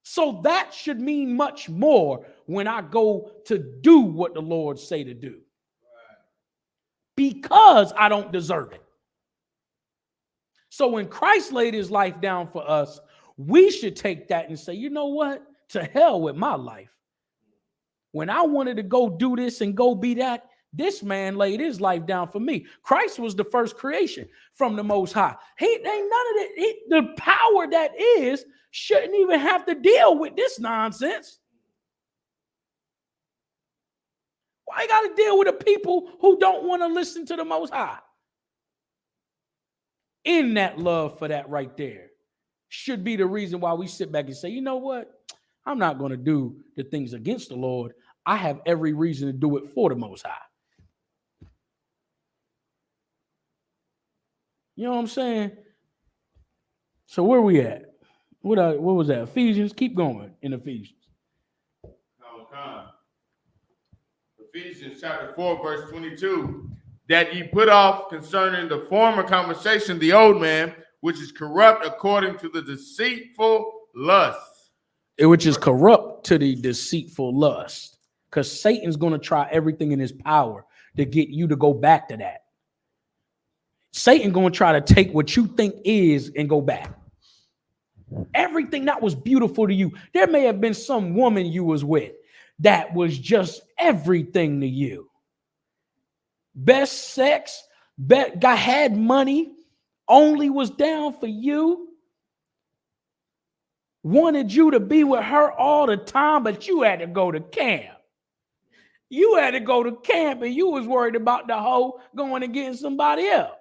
So that should mean much more when I go to do what the Lord say to do. Because I don't deserve it. So when Christ laid his life down for us, we should take that and say, you know what? To hell with my life. When I wanted to go do this and go be that, This man laid his life down for me. Christ was the first creation from the Most High. He ain't none of that. The power that is shouldn't even have to deal with this nonsense. Why you got to deal with the people who don't want to listen to the Most High? In that love for that right there should be the reason why we sit back and say, you know what? I'm not going to do the things against the Lord. I have every reason to do it for the Most High. You know what I'm saying? So where we at? What was that? Ephesians? Keep going in Ephesians. Ephesians chapter 4, verse 22. That ye put off concerning the former conversation the old man, which is corrupt according to the deceitful lust. Which is corrupt to the deceitful lust. Because Satan's going to try everything in his power to get you to go back to that. Satan going to try to take what you think is and go back. Everything that was beautiful to you. There may have been some woman you was with that was just everything to you. Best sex, had money, only was down for you. Wanted you to be with her all the time, but you had to go to camp. You had to go to camp and you was worried about the hoe going and getting somebody else.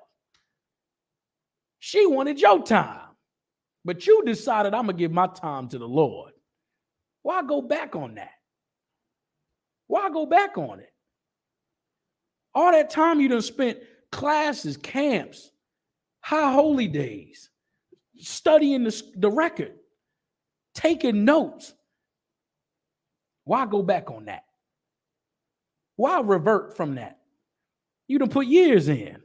She wanted your time, but you decided I'm going to give my time to the Lord. Why go back on that? Why go back on it? All that time you done spent classes, camps, high holy days, studying the record, taking notes. Why go back on that? Why revert from that? You done put years in.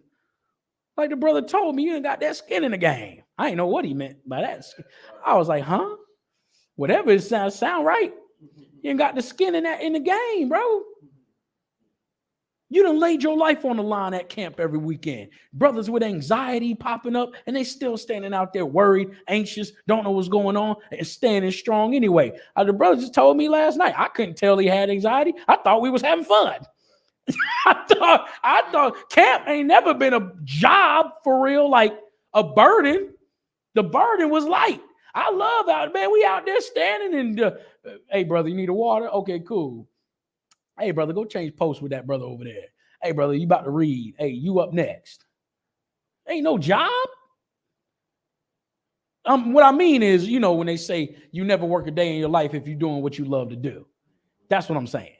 Like the brother told me, you ain't got that skin in the game. I didn't know what he meant by that. I was like, huh? Whatever it sound right. You ain't got the skin in the game, bro. You done laid your life on the line at camp every weekend. Brothers with anxiety popping up, and they still standing out there worried, anxious, don't know what's going on, and standing strong anyway. The brother just told me last night, I couldn't tell he had anxiety. I thought we was having fun. I thought camp ain't never been a job for real, like a burden. The burden was light. I love out, man. We out there standing and, hey, brother, you need a water? Okay, cool. Hey, brother, go change posts with that brother over there. Hey, brother, you about to read. Hey, you up next. Ain't no job. What I mean is, you know, when they say you never work a day in your life if you're doing what you love to do. That's what I'm saying.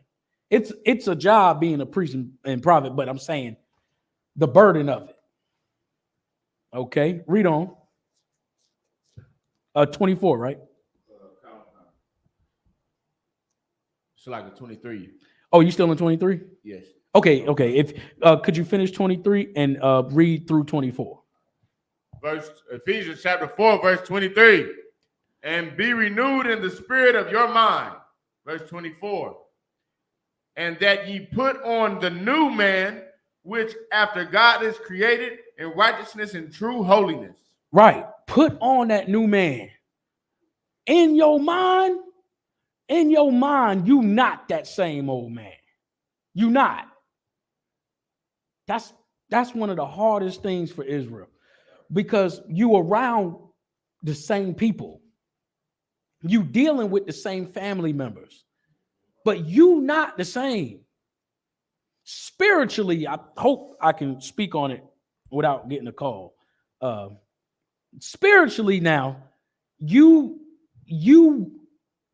It's a job being a priest in private, but I'm saying the burden of it. Okay, read on. 24, right? It's like a 23. Oh, you still in 23? Yes. Okay. If could you finish 23 and read through 24? Ephesians chapter 4, verse 23. And be renewed in the spirit of your mind. Verse 24. And that ye put on the new man, which after God is created in righteousness and true holiness. Right. Put on that new man. In your mind, you not that same old man. You not. That's one of the hardest things for Israel, because you around the same people. You dealing with the same family members, but you not the same. Spiritually, I hope I can speak on it without getting a call. Spiritually now, you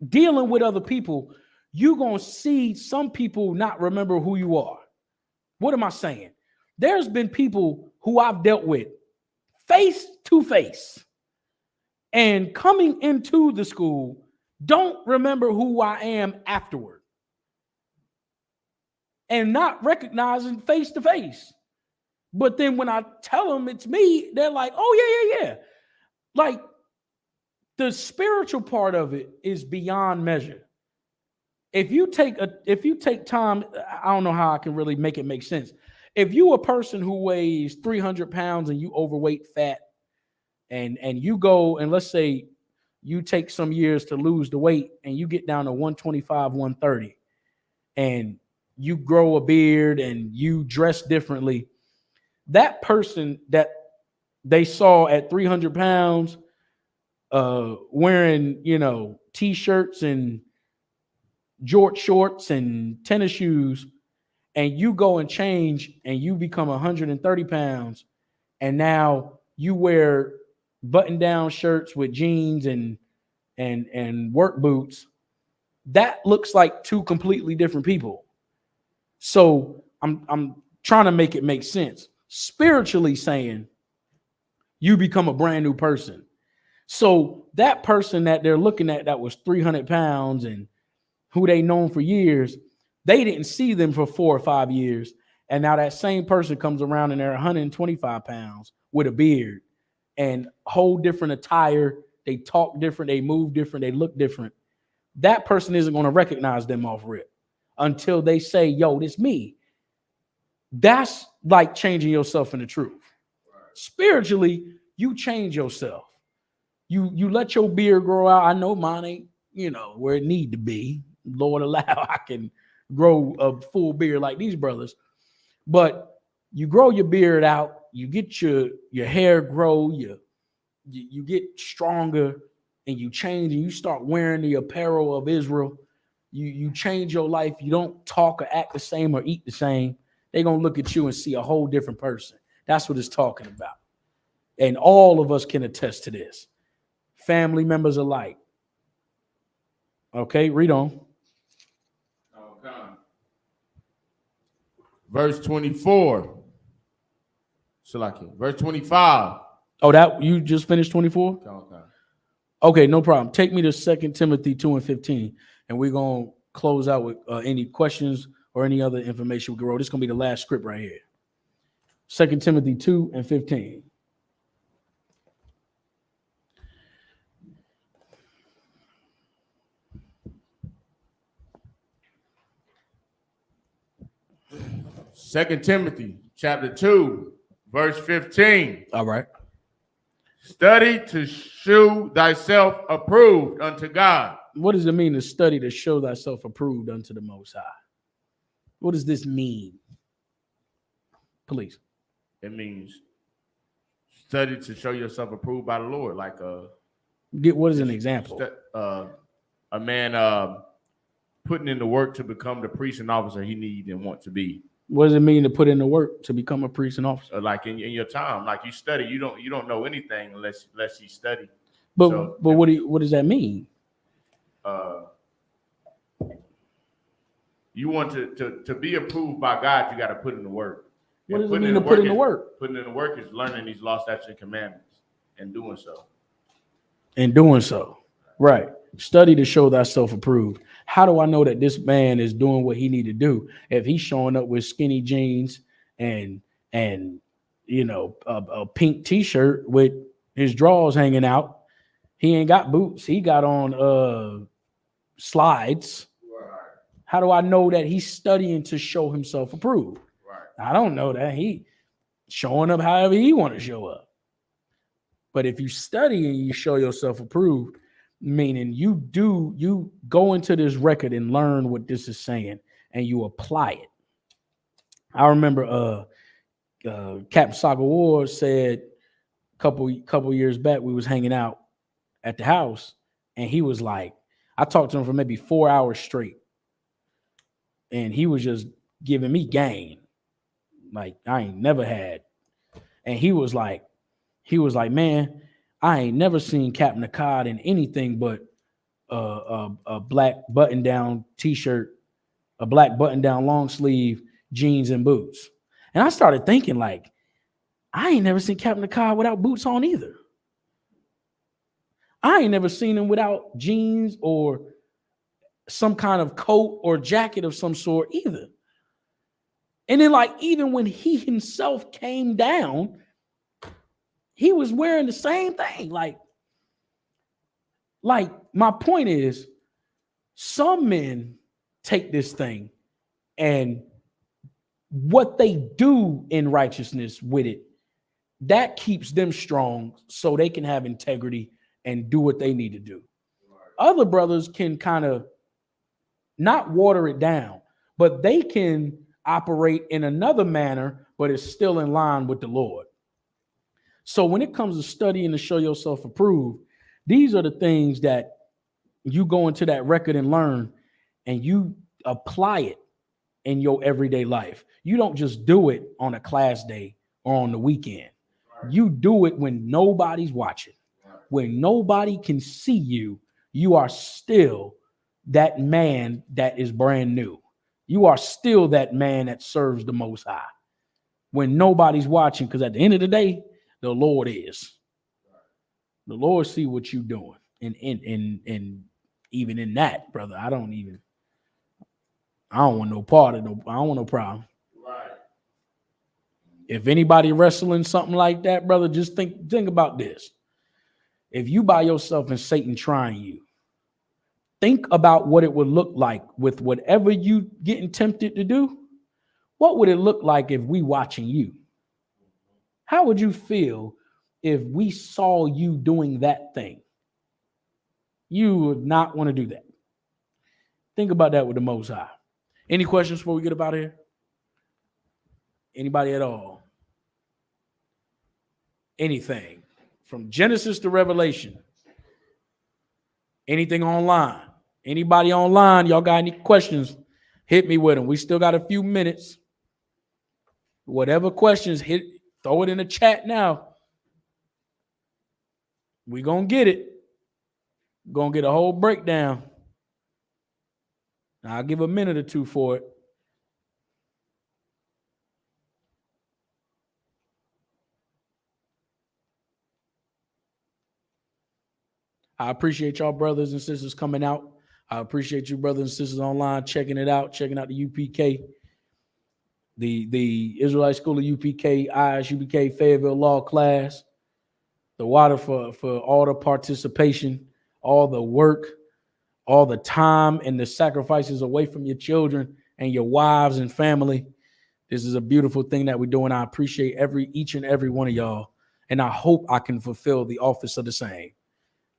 dealing with other people, you're going to see some people not remember who you are. What am I saying? There's been people who I've dealt with face to face and coming into the school don't remember who I am afterward and not recognizing face to face. But then when I tell them it's me, they're like, oh, yeah. Like, the spiritual part of it is beyond measure. If you take time, I don't know how I can really make it make sense. If you a person who weighs 300 pounds and you overweight, fat, and you go and let's say you take some years to lose the weight and you get down to 125, 130, and you grow a beard and you dress differently, that person that they saw at 300 pounds wearing, t-shirts and George shorts and tennis shoes, and you go and change and you become 130 pounds, and now you wear button-down shirts with jeans and work boots, that looks like two completely different people. So I'm trying to make it make sense. Spiritually saying, you become a brand new person. So that person that they're looking at that was 300 pounds and who they known for years, they didn't see them for 4 or 5 years. And now that same person comes around and they're 125 pounds with a beard and whole different attire. They talk different, they move different, they look different. That person isn't going to recognize them off rip until they say, yo, this me. That's like changing yourself in the truth. Spiritually, you change yourself. You let your beard grow out. I know mine ain't, where it need to be. Lord allow I can grow a full beard like these brothers. But you grow your beard out, you get your hair grow, you get stronger, and you change and you start wearing the apparel of Israel. You change your life. You don't talk or act the same or eat the same. They're going to look at you and see a whole different person. That's what it's talking about. And all of us can attest to this. Family members alike. Okay, read on. Okay. Verse 24. Verse 25. Oh, that you just finished 24? Okay. Okay, no problem. Take me to 2 Timothy 2 and 15, and we're going to close out with any questions or any other information we can roll. This is going to be the last script right here. 2 Timothy 2 and 15. Second Timothy chapter 2, verse 15. All right. Study to shew thyself approved unto God. What does it mean to study to show thyself approved unto the Most High? What does this mean? Please. It means study to show yourself approved by the Lord. Like What is an example? A man putting in the work to become the priest and officer he needs and wants to be. What does it mean to put in the work to become a priest and officer? Like in your time, like you study, you don't know anything unless you study. But what does that mean? You want to be approved by God, you got to put in the work. What does it mean to put in the work? Putting in the work is learning these law, statutes, and commandments and doing so. Right. Study to show thyself approved. How do I know that this man is doing what he need to do if he's showing up with skinny jeans and a pink t-shirt with his drawers hanging out? He ain't got boots. He got on slides. Right. How do I know that he's studying to show himself approved? Right. I don't know that. He showing up however he want to show up. But if you study and you show yourself approved, meaning you go into this record and learn what this is saying and you apply it. I remember Captain Saga Ward said a couple years back, we was hanging out at the house and he was like, I talked to him for maybe 4 hours straight and he was just giving me game like I ain't never had. And he was like, man, I ain't never seen Captain Akkad in anything but a black button-down t-shirt, a black button-down long sleeve, jeans and boots. And I started thinking like, I ain't never seen Captain Akkad without boots on either. I ain't never seen him without jeans or some kind of coat or jacket of some sort either. And then like, even when he himself came down, he was wearing the same thing. Like my point is, some men take this thing and what they do in righteousness with it, that keeps them strong so they can have integrity and do what they need to do. Other brothers can kind of not water it down, but they can operate in another manner, but it's still in line with the Lord. So when it comes to studying to show yourself approved, these are the things that you go into that record and learn, and you apply it in your everyday life. You don't just do it on a class day or on the weekend. You do it when nobody's watching, when nobody can see you. You are still that man that is brand new. You are still that man that serves the Most High when nobody's watching, because at the end of the day, the Lord is. The Lord see what you're doing. And even in that, brother, I don't want no part of no, I don't want no problem. Right. If anybody wrestling something like that, brother, just think about this. If you by yourself and Satan trying you, think about what it would look like with whatever you getting tempted to do. What would it look like if we watching you? How would you feel if we saw you doing that thing? You would not want to do that. Think about that with the Most High. Any questions before we get up out of here? Anybody at all? Anything from Genesis to Revelation? Anything online? Anybody online? Y'all got any questions? Hit me with them. We still got a few minutes. Whatever questions, throw it in the chat now. We're going to get it. Going to get a whole breakdown. I'll give a minute or two for it. I appreciate y'all brothers and sisters coming out. I appreciate you brothers and sisters online checking it out, checking out the UPK, the Israelite School of UPK, I.S.U.P.K, Fayetteville Law class. The water for all the participation, all the work, all the time and the sacrifices away from your children and your wives and family. This is a beautiful thing that we're doing. I appreciate each and every one of y'all. And I hope I can fulfill the office of the same.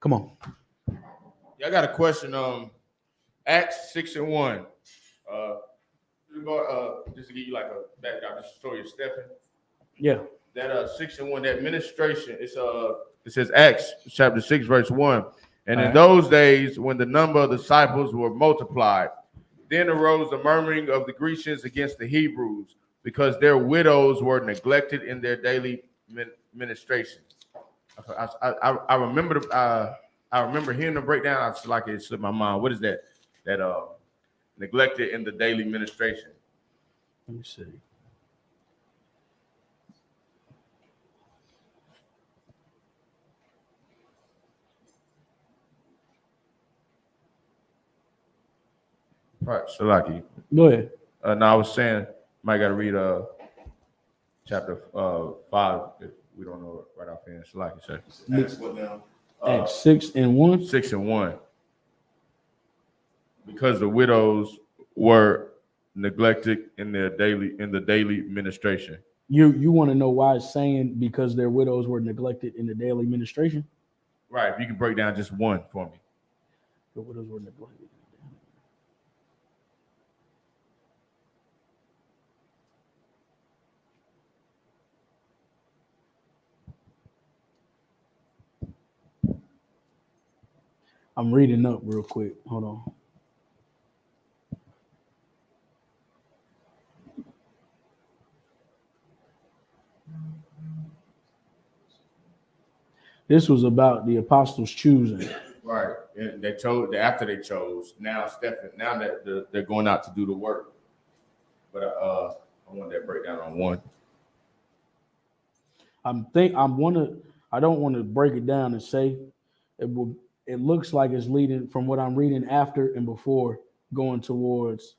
Come on. Yeah, I got a question. Acts 6:1. Just to give you like a background, just story of Stephen. Yeah. That 6:1, that administration, it says Acts chapter 6, verse 1. And in those days, when the number of disciples were multiplied, then arose the murmuring of the Grecians against the Hebrews, because their widows were neglected in their daily ministration. I remember hearing the breakdown. I feel like it slipped my mind. What is that? That neglected in the daily ministration. Let me see. Right, Shalaki. Go ahead. No, I was saying, might got to read chapter 5 if we don't know it right offhand. Shalaki, sir. Acts what now? Acts 6:1. 6:1. Because the widows were neglected in the daily ministration. You want to know why it's saying because their widows were neglected in the daily ministration? Right. If you can break down just one for me. The widows were neglected. I'm reading up real quick. Hold on. This was about the apostles choosing. Right. And they chose after they chose. Now that they're going out to do the work. But I want that breakdown on one. I don't want to break it down and say it looks like it's leading from what I'm reading after and before going towards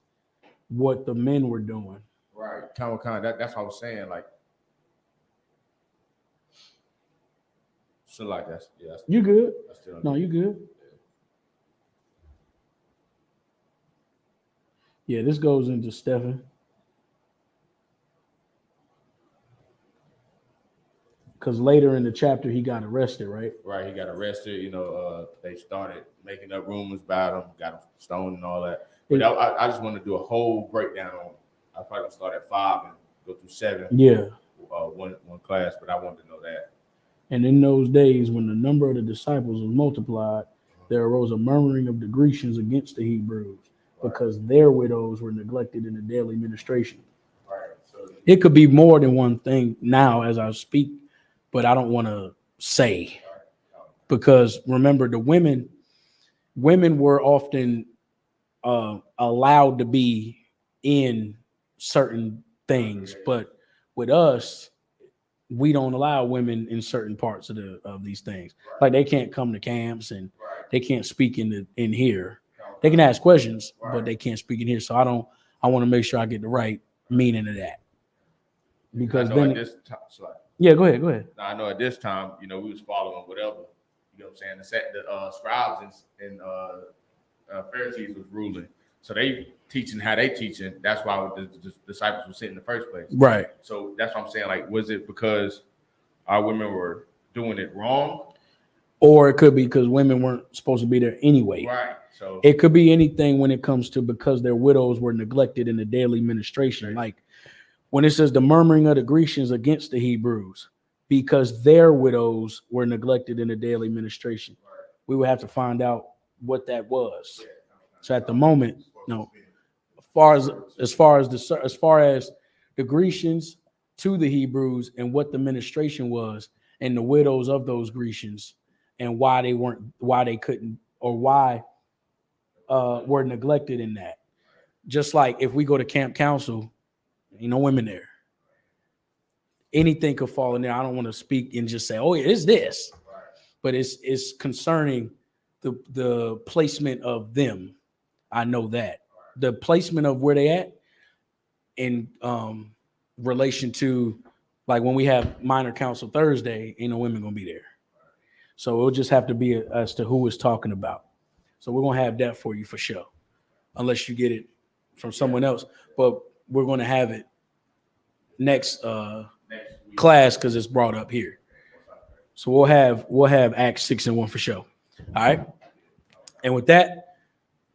what the men were doing. Right. Kind of. That's what I was saying. Like, so like that's yeah. You good? No, you good. Yeah, this goes into Stephen. Because later in the chapter, he got arrested, right? Right, he got arrested. They started making up rumors about him, got him stoned and all that. But I just want to do a whole breakdown on. I probably gonna start at 5 and go through 7. Yeah. One class, but I wanted to know that. And in those days, when the number of the disciples was multiplied, there arose a murmuring of the Grecians against the Hebrews, because their widows were neglected in the daily ministration. Right. So It could be more than one thing now as I speak, but I don't want to say, because remember, the women were often allowed to be in certain things, but with us, we don't allow women in certain parts of these things. Like they can't come to camps and they can't speak in here. They can ask questions, but they can't speak in here. So I want to make sure I get the right meaning of that. Because then, at this time, yeah, go ahead. I know at this time, we was following whatever, you know what I'm saying? The scribes and Pharisees was ruling. So they teaching how they teaching. That's why the disciples were sitting in the first place. Right. So that's what I'm saying. Like, was it because our women were doing it wrong? Or it could be because women weren't supposed to be there anyway. Right. So it could be anything when it comes to because their widows were neglected in the daily ministration. Like when it says the murmuring of the Grecians against the Hebrews, because their widows were neglected in the daily ministration. We would have to find out what that was. So at the moment, no. As far as the Grecians to the Hebrews and what the ministration was, and the widows of those Grecians, and why they couldn't, or why were neglected in that. Just like if we go to camp council, ain't no women there. Anything could fall in there. I don't want to speak and just say, oh, it's this, but it's concerning the placement of them. I know that the placement of where they at in relation to, like when we have minor council Thursday, ain't no women gonna be there. So it'll just have to be as to who is talking about. So we're gonna have that for you for sure, unless you get it from someone else. But we're gonna have it next class because it's brought up here. So we'll have Acts 6 and 1 for sure. All right. And with that,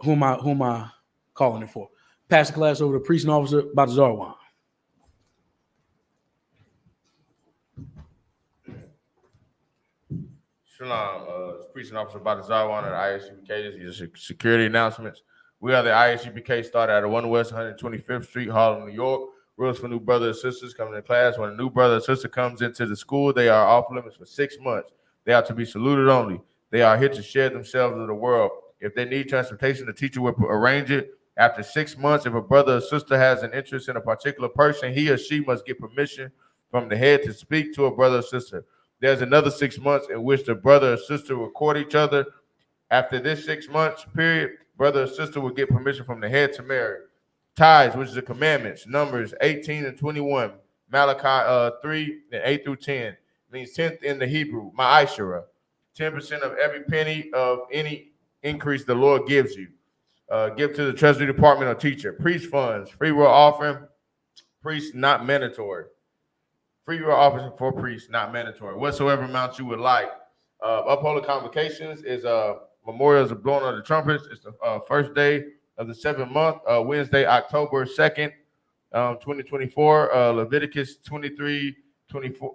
who am I calling it for? Pass the class over to priest and officer Batazarwan. Shalom, priest and officer Batazarwan at I.S.U.P.K. These are security announcements. We are the I.S.U.P.K. started at 1 West 125th Street, Harlem, New York. Rules for new brothers and sisters coming to class. When a new brother or sister comes into the school, they are off limits for 6 months. They are to be saluted only. They are here to share themselves with the world. If they need transportation, the teacher will arrange it. After 6 months, if a brother or sister has an interest in a particular person, he or she must get permission from the head to speak to a brother or sister. There's another 6 months in which the brother or sister will court each other. After this 6 months period, brother or sister will get permission from the head to marry. Tithes, which is the commandments, Numbers 18 and 21, Malachi 3 and 8 through 10, means 10th in the Hebrew, ma'ashara, 10% of every penny of any increase the Lord gives you. Give to the Treasury Department or teacher. Priest funds, free will offering, priests not mandatory. Free will offering for priests not mandatory. Whatsoever amount you would like. Upholding convocations is memorials of blowing of the trumpets. It's the first day of the 7th month, Wednesday, October 2nd, 2024, Leviticus 23, 24,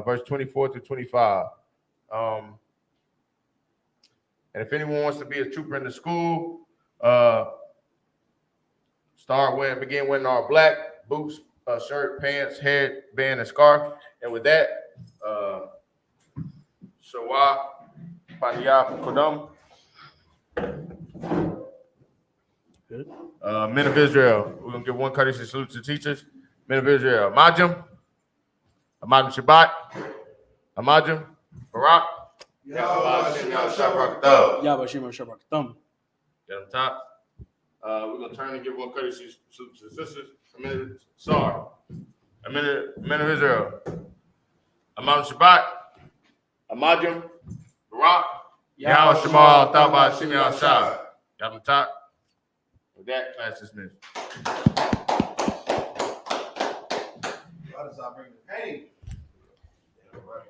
verse 24 to 25. And if anyone wants to be a trooper in the school, begin wearing our black boots, shirt, pants, headband, and scarf. And with that, Shawah, Panya, Kodam. Good. Men of Israel, we're going to give one courtesy salute to the teachers. Men of Israel, Amajim Shabbat, Amajim, Barak, Yabashim Shabbat Thumb. Get on top. We're going to turn and give one courtesy salute to the sisters. Men of Israel, Amajim Shabbat, Amajim, Barak, Yahweh Shemal, Taba, Shimei Shah. Get on top. With that, class dismissed. Why does I bring the pain? Yeah, right.